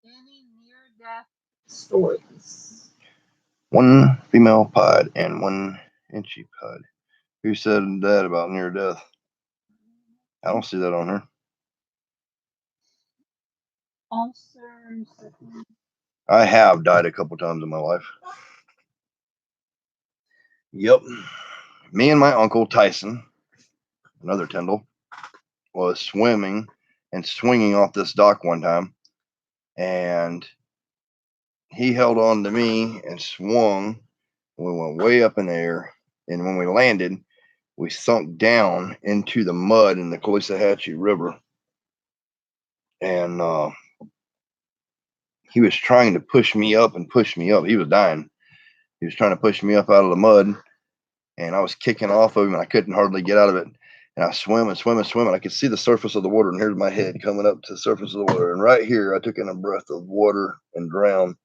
Any near-death stories? One female pod and one inchy pod. Who said that about near death? I don't see that on her. Officers. I have died a couple times in my life. Yep. Me and my uncle Tyson, another Tyndall, was swimming and swinging off this dock one time, and he held on to me and swung. We went way up in the air, and when we landed, we sunk down into the mud in the Caloosahatchee River, and he was trying to push me up and push me up. He was dying. He was trying to push me up out of the mud, and I was kicking off of him, and I couldn't hardly get out of it. And I swim and swim and swim, and I could see the surface of the water, and here's my head coming up to the surface of the water. And right here, I took in a breath of water and drowned,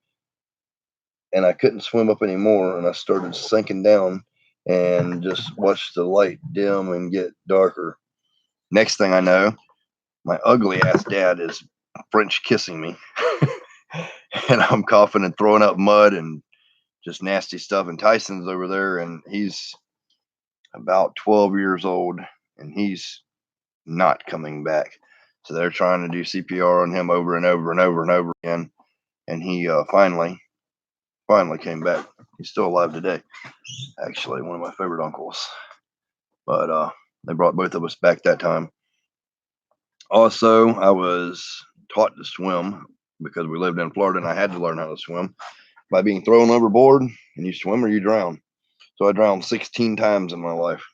and I couldn't swim up anymore, and I started sinking down and just watched the light dim and get darker. Next thing I know, my ugly ass dad is French kissing me, and I'm coughing and throwing up mud and just nasty stuff. And Tyson's over there, and he's about 12 years old, and he's not coming back. So they're trying to do CPR on him over and over and over and over again. And he finally finally came back. He's still alive today. Actually, one of my favorite uncles. But they brought both of us back that time. Also, I was taught to swim because we lived in Florida and I had to learn how to swim by being thrown overboard, and you swim or you drown. So I drowned 16 times in my life.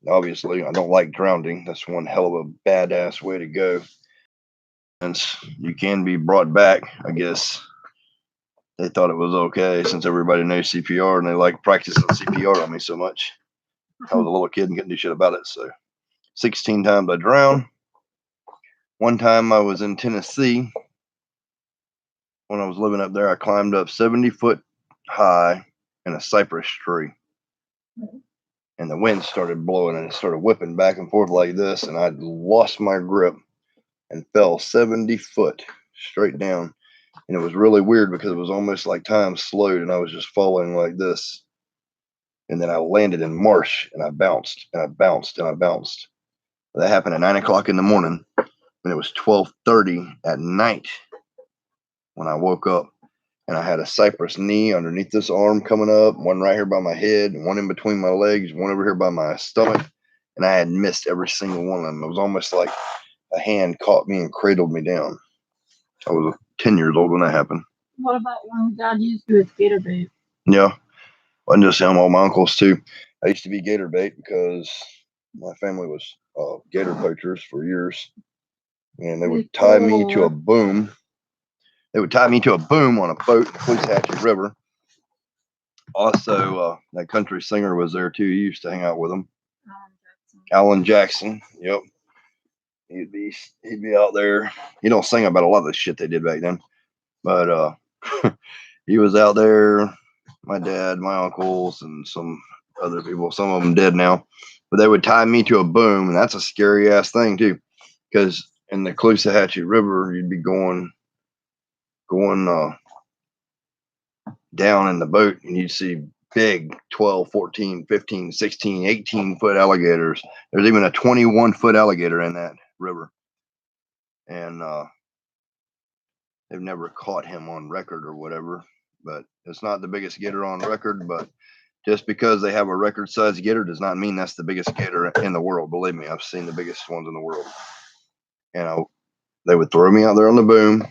Obviously, I don't like drowning. That's one hell of a badass way to go. Since you can be brought back, I guess they thought it was okay since everybody knows CPR and they like practicing CPR on me so much. I was a little kid and couldn't do shit about it. So 16 times I drowned. One time I was in Tennessee. When I was living up there, I climbed up 70 foot high in a cypress tree. And the wind started blowing and it started whipping back and forth like this. And I lost my grip and fell 70 foot straight down. And it was really weird because it was almost like time slowed and I was just falling like this. And then I landed in marsh and I bounced and I bounced and I bounced. That happened at 9 o'clock in the morning. And it was 12:30 at night when I woke up. And I had a cypress knee underneath this arm coming up, one right here by my head, one in between my legs, one over here by my stomach. And I had missed every single one of them. It was almost like a hand caught me and cradled me down. I was 10 years old when that happened. What about when Dad used you as gator bait? Yeah. Wasn't just him, all my uncles too. I used to be gator bait because my family was gator poachers for years. And they would tie me to a boom. They would tie me to a boom on a boat in the Caloosahatchee River. Also, that country singer was there too. He used to hang out with them. Alan Jackson. Yep. He'd be out there. He don't sing about a lot of the shit they did back then, but he was out there. My dad, my uncles, and some other people. Some of them dead now, but they would tie me to a boom, and that's a scary ass thing too, because in the Caloosahatchee River, you'd be going down in the boat and you'd see big 12, 14, 15, 16, 18 foot alligators. There's even a 21 foot alligator in that river. And they've never caught him on record or whatever, but it's not the biggest gator on record. But just because they have a record sized gator does not mean that's the biggest gator in the world. Believe me, I've seen the biggest ones in the world. And they would throw me out there on the boom,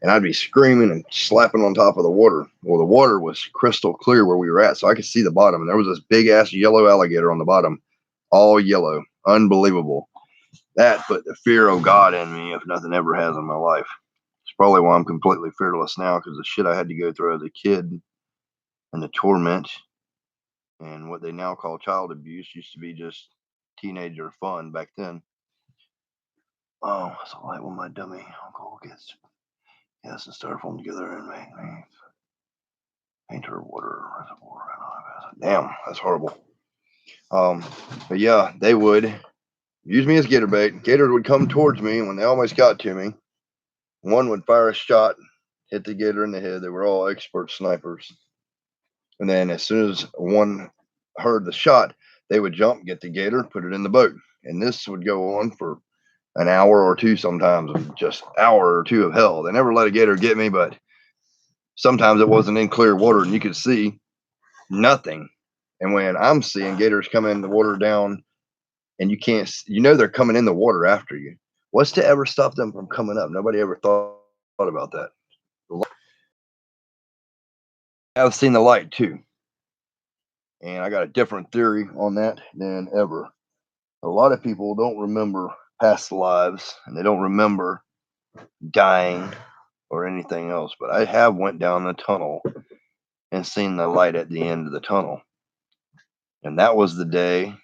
and I'd be screaming and slapping on top of the water. Well, the water was crystal clear where we were at, so I could see the bottom. And there was this big ass yellow alligator on the bottom, all yellow, unbelievable. That put the fear of God in me, if nothing ever has in my life. It's probably why I'm completely fearless now, because the shit I had to go through as a kid and the torment and what they now call child abuse used to be just teenager fun back then. Oh, so like when my dummy uncle gets some styrofoam together and make me paint her water reservoir. Damn, that's horrible. But yeah, they would use me as gator bait. Gators would come towards me, and when they almost got to me, one would fire a shot, hit the gator in the head. They were all expert snipers. And then as soon as one heard the shot, they would jump, get the gator, put it in the boat. And this would go on for an hour or two sometimes, just hour or two of hell. They never let a gator get me, but sometimes it wasn't in clear water and you could see nothing. And when I'm seeing gators come in the water down and you can't, they're coming in the water after you. What's to ever stop them from coming up? Nobody ever thought about that. I've seen the light too. And I got a different theory on that than ever. A lot of people don't remember past lives and they don't remember dying or anything else. But I have went down the tunnel and seen the light at the end of the tunnel. And that was the day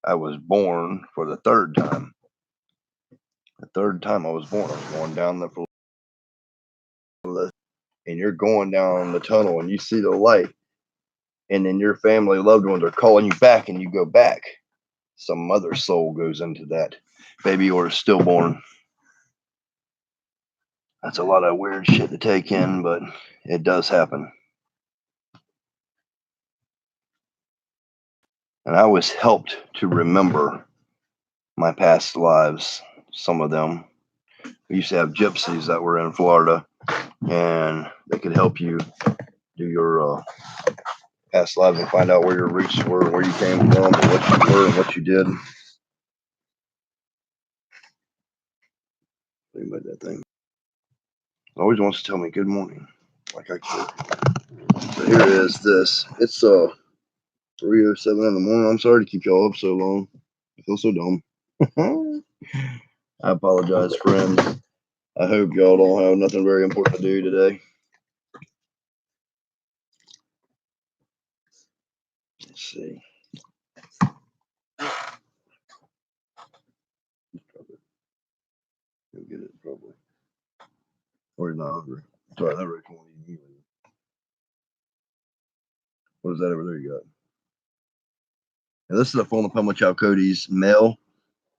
I was born for the third time. The third time I was born, I was going down the, and you're going down the tunnel and you see the light. And then your family loved ones are calling you back and you go back. Some other soul goes into that baby or is stillborn. That's a lot of weird shit to take in, but it does happen. And I was helped to remember my past lives, some of them, we used to have gypsies that were in Florida, and they could help you do your past lives and find out where your roots were, where you came from, and what you were, and what you did. Think about that thing. Always wants to tell me good morning, like I could. So here is this. It's 3:07 in the morning. I'm sorry to keep y'all up so long. I feel so dumb. I apologize, friends. I hope y'all don't have nothing very important to do today. Let's see. He'll get it probably. Or he's not hungry. Sorry, that really won't eat either. What is that over there you got? Now, this is a Fauna Puma Chalcodes male.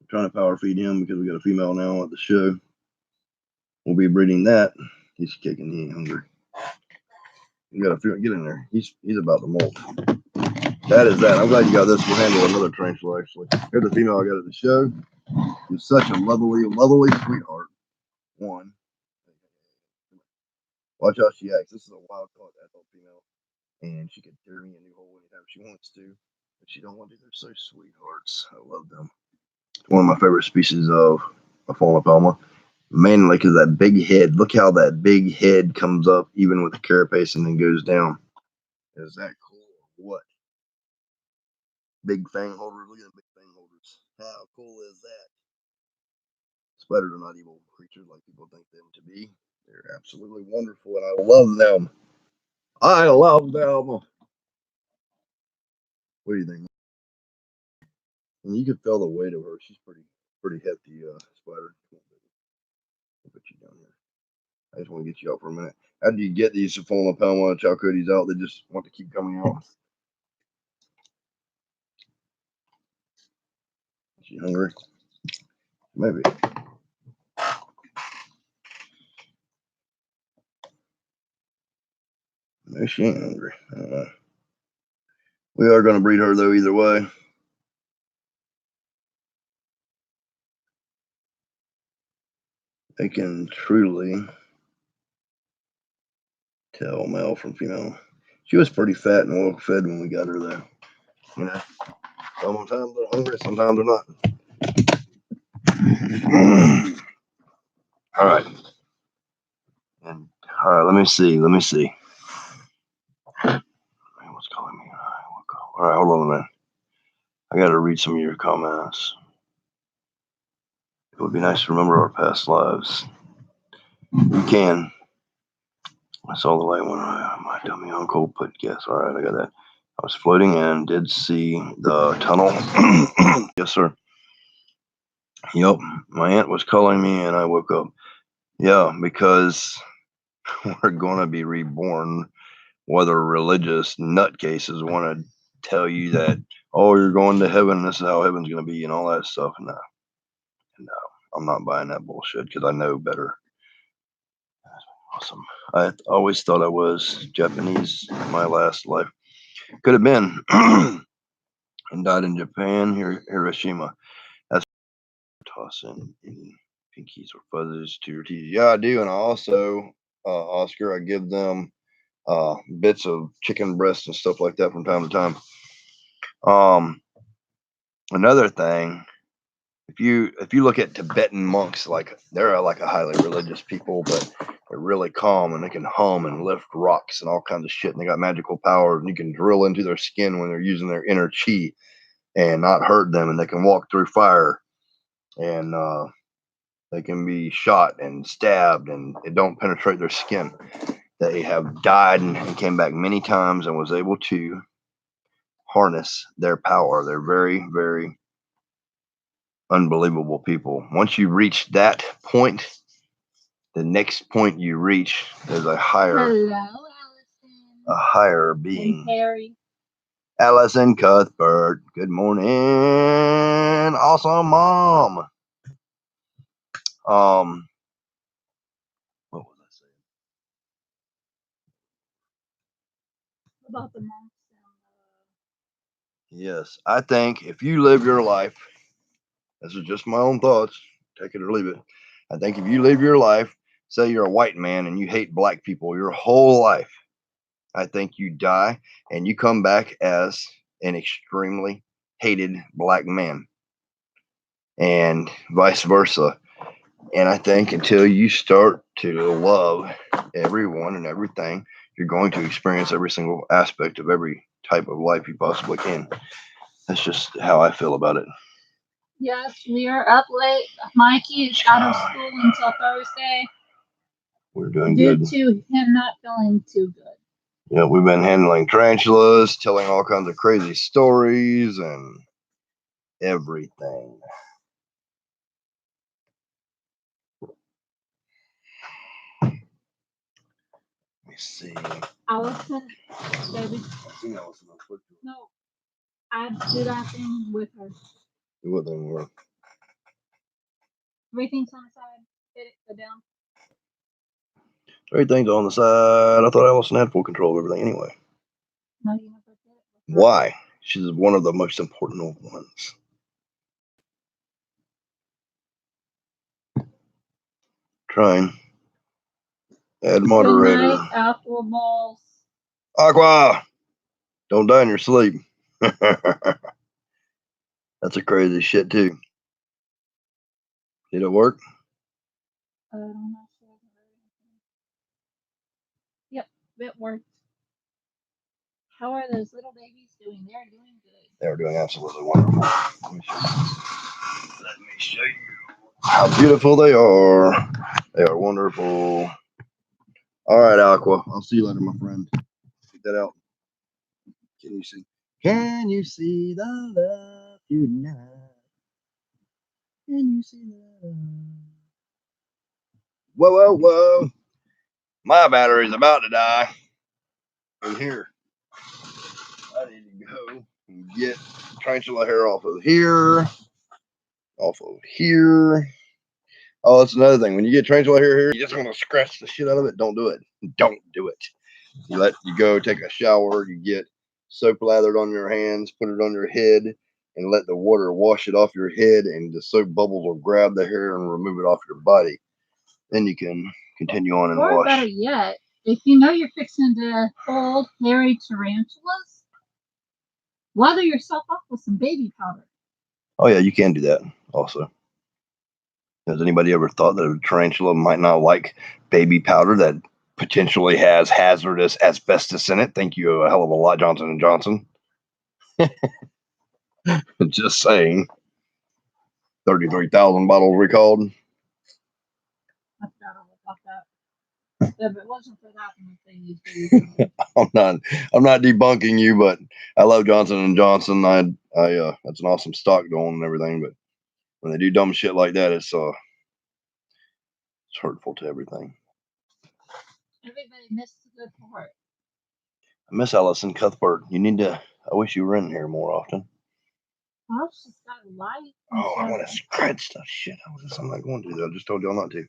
I'm trying to power feed him because we got a female now at the show. We'll be breeding that. He's kicking. He ain't hungry. You got to get in there. He's about to molt. That is that. I'm glad you got this. We'll handle another tarantula actually. Here's the female I got at the show. She's such a lovely sweetheart. One. Watch how she acts. This is a wild caught adult female, and she can tear me a new hole anytime she wants to. But she don't want to. They're so sweethearts. I love them. One of my favorite species of Fauna Puma. Mainly because that big head. Look how that big head comes up even with the carapace and then goes down. Is that cool or what? Big fang holders. Look at the big fang holders. How cool is that? Spiders are not evil creatures like people think them to be. They're absolutely wonderful, and I love them. I love them. What do you think? And you can feel the weight of her. She's pretty hefty spider. I'll put you down here. I just want to get you out for a minute. After you get these Fauna Puma Chalcodes out, they just want to keep coming out. Is she hungry? Maybe. Maybe she ain't hungry. I don't know. We are going to breed her, though, either way. They can truly tell male from female. She was pretty fat and well fed when we got her, though. You know, sometimes they're hungry, sometimes they're not. All right. And all right, let me see. What's calling me? All right, hold on a minute. I got to read some of your comments. It would be nice to remember our past lives. You can. I saw the light when my dummy uncle put gas. All right, I got that. I was floating and did see the tunnel. Yes, sir. Yep, my aunt was calling me and I woke up. Yeah, because we're going to be reborn. Whether religious nutcases want to tell you that, oh, you're going to heaven, this is how heaven's going to be, and all that stuff. No, I'm not buying that bullshit because I know better. Awesome. I always thought I was Japanese in my last life. Could have been. And died in Japan, Hiroshima. That's tossing any pinkies or fuzzies to your teeth. Yeah, I do. And I also, Oscar, I give them bits of chicken breast and stuff like that from time to time. Another thing, if you look at Tibetan monks, like they're like a highly religious people, but they're really calm and they can hum and lift rocks and all kinds of shit. And they got magical powers, and you can drill into their skin when they're using their inner chi and not hurt them. And they can walk through fire, and they can be shot and stabbed, and it don't penetrate their skin. They have died and came back many times and was able to harness their power. They're very, very unbelievable people. Once you reach that point, the next point you reach is a higher Hello, Allison. A higher being. And Harry. Allison Cuthbert. Good morning. Awesome mom. What was I saying? About the monks. Yes, I think if you live your life, this is just my own thoughts, take it or leave it. I think if you live your life, say you're a white man and you hate black people your whole life, I think you die and you come back as an extremely hated black man, and vice versa. And I think until you start to love everyone and everything, you're going to experience every single aspect of every type of life you possibly can. That's just how I feel about it. Yes, we are up late. Mikey is out of school until Thursday We're doing due good. to him not feeling too good. Yeah, we've been handling tarantulas, telling all kinds of crazy stories and everything. Let me see. Allison, baby. I've seen Allison on Twitter. No, I do that thing with her. What thing were? Everything's on the side. Hit it, go down. Everything's on the side. I thought Allison had full control of everything anyway. No, you never did it. Why? She's one of the most important ones. Trying. Add moderator. Good night, apple balls. Aqua! Don't die in your sleep. That's a crazy shit too. Did it work? I don't know. Yep, it worked. How are those little babies doing? They're doing good. They're doing absolutely wonderful. Let me show you how beautiful they are. They are wonderful. All right, Aqua. I'll see you later, my friend. Get that out. Can you see? Can you see the love tonight? Can you see the love? Whoa, whoa, whoa. My battery's about to die. In here. I need to go and get tarantula hair off of here. Off of here. Oh, that's another thing. When you get tarantula hair here, you just want to scratch the shit out of it. Don't do it. Don't do it. You go take a shower, you get soap lathered on your hands, put it on your head, and let the water wash it off your head, and the soap bubbles will grab the hair and remove it off your body. Then you can continue on and Or wash. better yet, if you know you're fixing to hold hairy tarantulas, lather yourself up with some baby powder. Oh yeah, you can do that also. Has anybody ever thought that a tarantula might not like baby powder that potentially has hazardous asbestos in it? Thank you a hell of a lot, Johnson & Johnson. Just saying. 33,000 bottles recalled. I forgot all about that. If it wasn't for that, they use baby powder. I'm not debunking you, but I love Johnson & Johnson. That's an awesome stock going and everything, but when they do dumb shit like that, it's hurtful to everything. Everybody missed the good part. I miss Allison Cuthbert. I wish you were in here more often. Oh, she's got light. Oh, I want to scratch the shit out of this. I'm not going to. I just told y'all not to.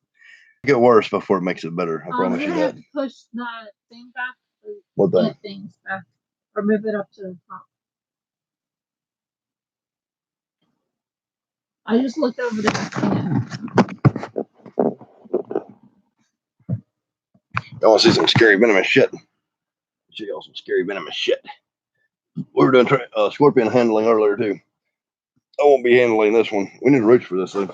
Get worse before it makes it better. I promise you You're that. have to push that thing back. What thing? Things back. Or move it up to the top. I just looked over there. I want to see some scary venomous shit. Show y'all some scary venomous shit. We were doing scorpion handling earlier too. I won't be handling this one. We need to reach for this thing.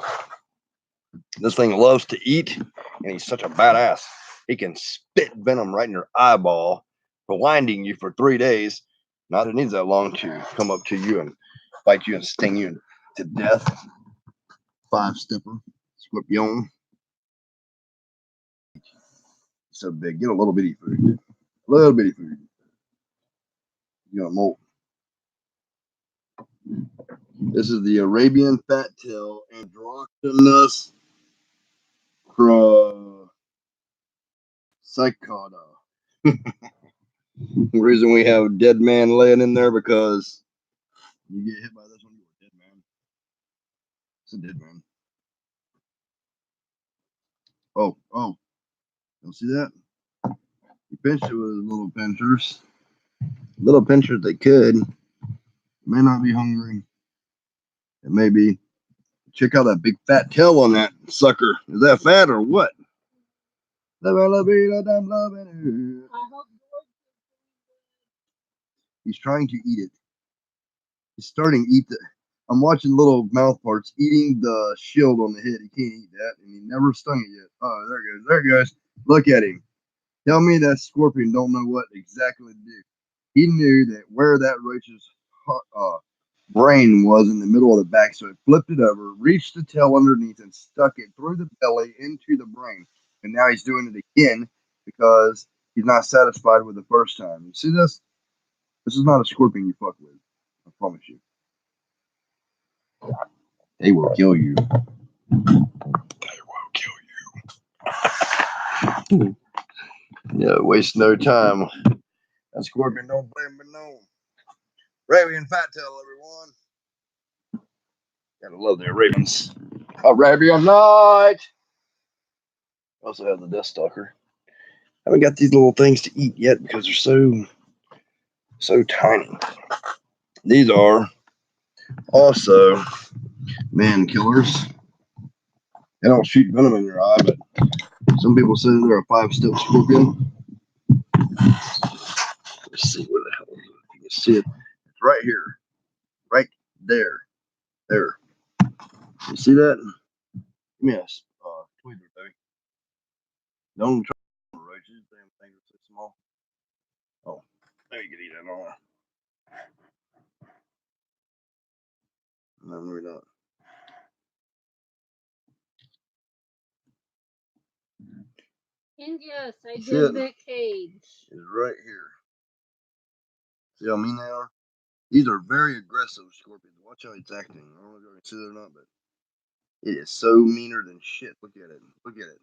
This thing loves to eat, and he's such a badass. He can spit venom right in your eyeball, blinding you for 3 days. Not that it needs that long to come up to you and bite you and sting you to death. 5-stepper scorpion. So big. Get a little bitty food. Little bitty food. You got molt. This is the Arabian fat tail Androctonus cycada. The reason we have dead man laying in there because you get hit by this one, you're a dead man. It's a dead man. Oh, don't see that? You pinched it with little pinchers. Little pinchers they could. May not be hungry. It may be. check out that big fat tail on that sucker. Is that fat or what? I hope He's trying to eat it. He's starting to eat the. I'm watching little mouth parts eating the shield on the head. He can't eat that, and he never stung it yet. Oh, there it goes. There it goes. Look at him. Tell me that scorpion don't know what exactly to do. He knew that where that roach's brain was in the middle of the back, so it flipped it over, reached the tail underneath, and stuck it through the belly into the brain. And now he's doing it again because he's not satisfied with the first time. You see this? This is not a scorpion you fuck with. I promise you. They will kill you. They will kill you. Yeah, waste no time. That scorpion don't blame me no. Arabian fat tail, everyone. Gotta love the Arabians. Arabian night. Also have the death stalker. Haven't got these little things to eat yet because they're so tiny. These are also man killers. They don't shoot venom in your eye, but some people say they're a 5-step scorpion. Let's see where the hell is it. You can see it. It's right here. Right there. There. You see that? Give me a tweezer, baby. Don't try roaches. Damn things are so small. Oh, maybe you could eat that on. No, maybe not. Yes, I See did it? the cage. It's right here. See how mean they are? These are very aggressive scorpions. Watch how it's acting. I don't know if you can see it or not, but it is so meaner than shit. Look at it. Look at it.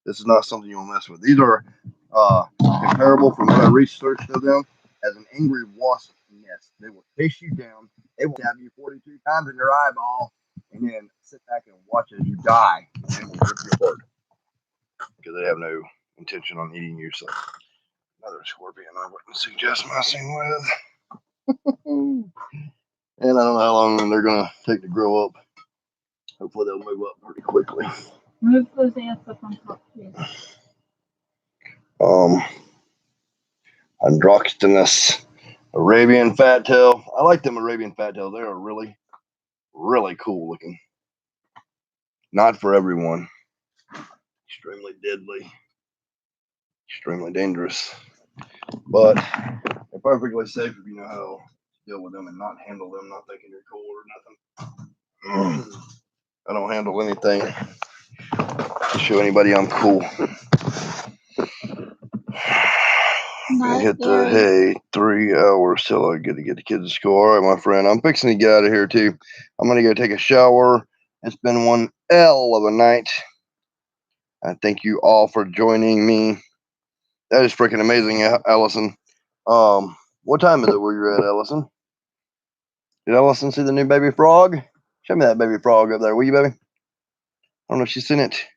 This is not something you'll mess with. These are comparable, from what I researched of them, as an angry wasp nest. They will chase you down. They will stab you 42 times in your eyeball, and then sit back and watch as you die, and they will rip you apart because they have no intention on eating you. So, another scorpion I wouldn't suggest messing with. And I don't know how long they're gonna take to grow up. Hopefully, they'll move up pretty quickly. Move those ants up on top, please. Androctonus Arabian fat tail. I like them Arabian fat tails. They are really, really cool looking. Not for everyone. Extremely deadly. Extremely dangerous. But they're perfectly safe if you know how to deal with them and not handle them, not thinking you're cool or nothing. I don't handle anything to show anybody I'm cool. I hit the hay 3 hours till I get to get the kids to school. All right, my friend, I'm fixing to get out of here too. I'm gonna go take a shower. It's been one hell of a night. I thank you all for joining me. That is freaking amazing, Allison. What time is it where you're at, Allison? Did Allison see the new baby frog? Show me that baby frog up there, will you, baby? I don't know if she's seen it.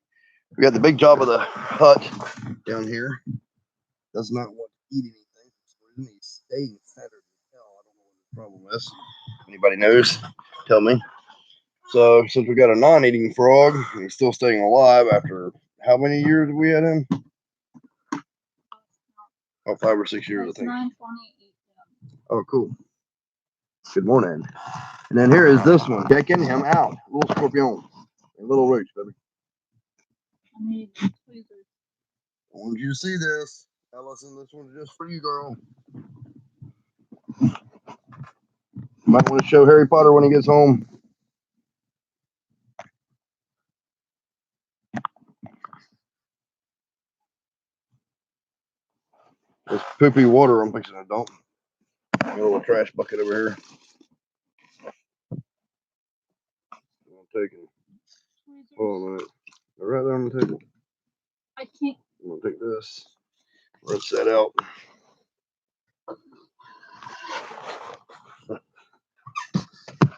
We got the big job of the hut down here. Does not want to eat anything. He's staying fatter than hell. I don't know what the problem is. Anybody knows? Tell me. So since we got a non-eating frog, and he's still staying alive after how many years have we had him? Oh, 5 or 6 years, I think. 9:28. Oh, cool. Good morning. And then here is this one. Checking him out. Little scorpion. A little roach, baby. I need tweezers. I want you to see this. Allison, this one's just for you, girl. Might want to show Harry Potter when he gets home. This poopy water I'm fixing to dump. Got a little trash bucket over here. I'm taking. Hold on a minute. They're right there on the table. I can't. I'm gonna take this. Rinse that out.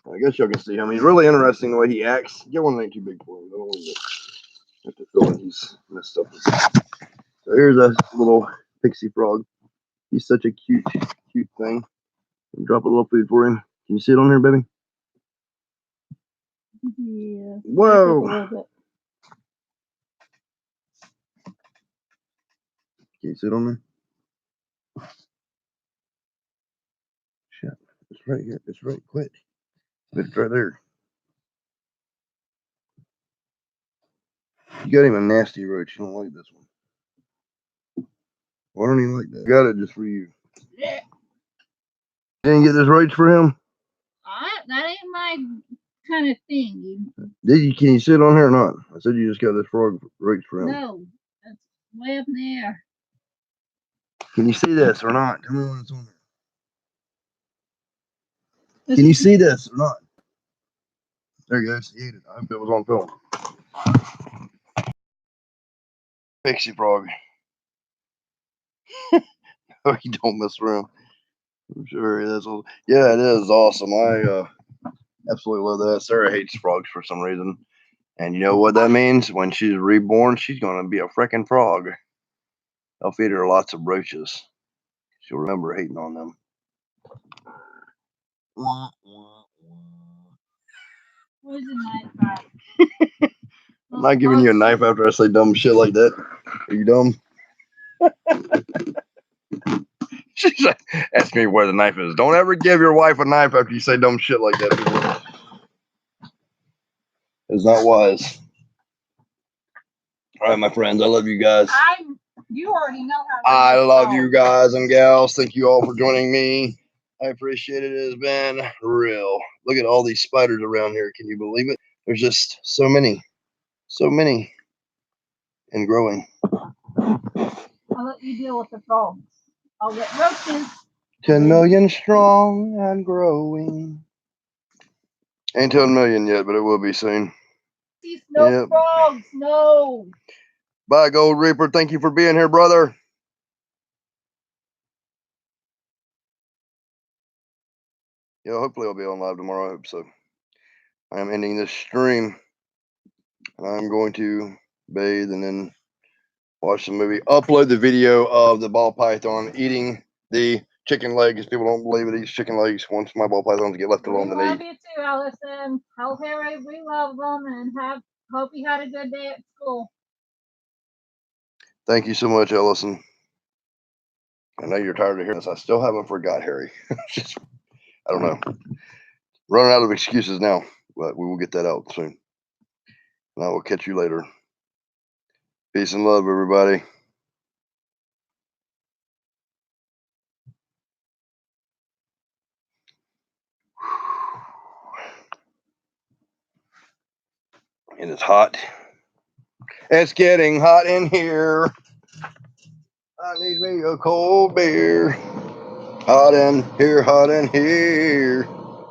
I guess y'all can see him. He's really interesting the way he acts. Get one that ain't too big for him. I don't want to have to feel like he's messed up. So here's a little pixie frog. He's such a cute thing. Drop a little food for him. Can you see it on here, baby? Yeah. Whoa. A little bit. Can you sit on there? Shit. It's right here. It's right quick. It's right there. You got him a nasty roach. You don't like this one. Why don't you like that? Got it just for you. Yeah. You didn't get this roach for him? That ain't my kind of thing. Did you? Can you sit on here or not? I said you just got this frog roach for him. No, that's way up in the air. Can you see this or not? Tell me when it's on there. Can you see this or not? There you go. He ate it. I hope it was on film. Pixie frog. Oh, you don't mess around. I'm sure that's all. Yeah, it is awesome. I absolutely love that. Sarah hates frogs for some reason. And you know what that means? When she's reborn, she's going to be a freaking frog. I'll feed her lots of roaches. She'll remember hating on them. Where's the knife at? I'm not giving you a knife after I say dumb shit like that. Are you dumb? She's like, ask me where the knife is. Don't ever give your wife a knife after you say dumb shit like that, people. It's not wise. All right, my friends, I love you guys. You already know how. I love you guys and gals. Thank you all for joining me. I appreciate it. It has been real. Look at all these spiders around here. Can you believe it? There's just so many, and growing. I'll let you deal with the frogs. I'll get roaches. 10 million strong and growing. Ain't 10 million yet, but it will be soon. These no frogs, no. Bye, Gold Reaper. Thank you for being here, brother. Yeah, hopefully I'll be on live tomorrow. I hope so. I am ending this stream. And I'm going to bathe and then watch the movie. Upload the video of the ball python eating the chicken legs. People don't believe it eats chicken legs. Once my ball pythons get left alone, we love you too, Allison. Tell Harry we love them and hope you had a good day at school. Thank you so much, Allison. I know you're tired of hearing this. I still haven't forgot Harry. Just, I don't know. Running out of excuses now, but we will get that out soon. And I will catch you later. Peace and love, everybody. And it's hot. It's getting hot in here. I need me a cold beer. Hot in here, hot in here.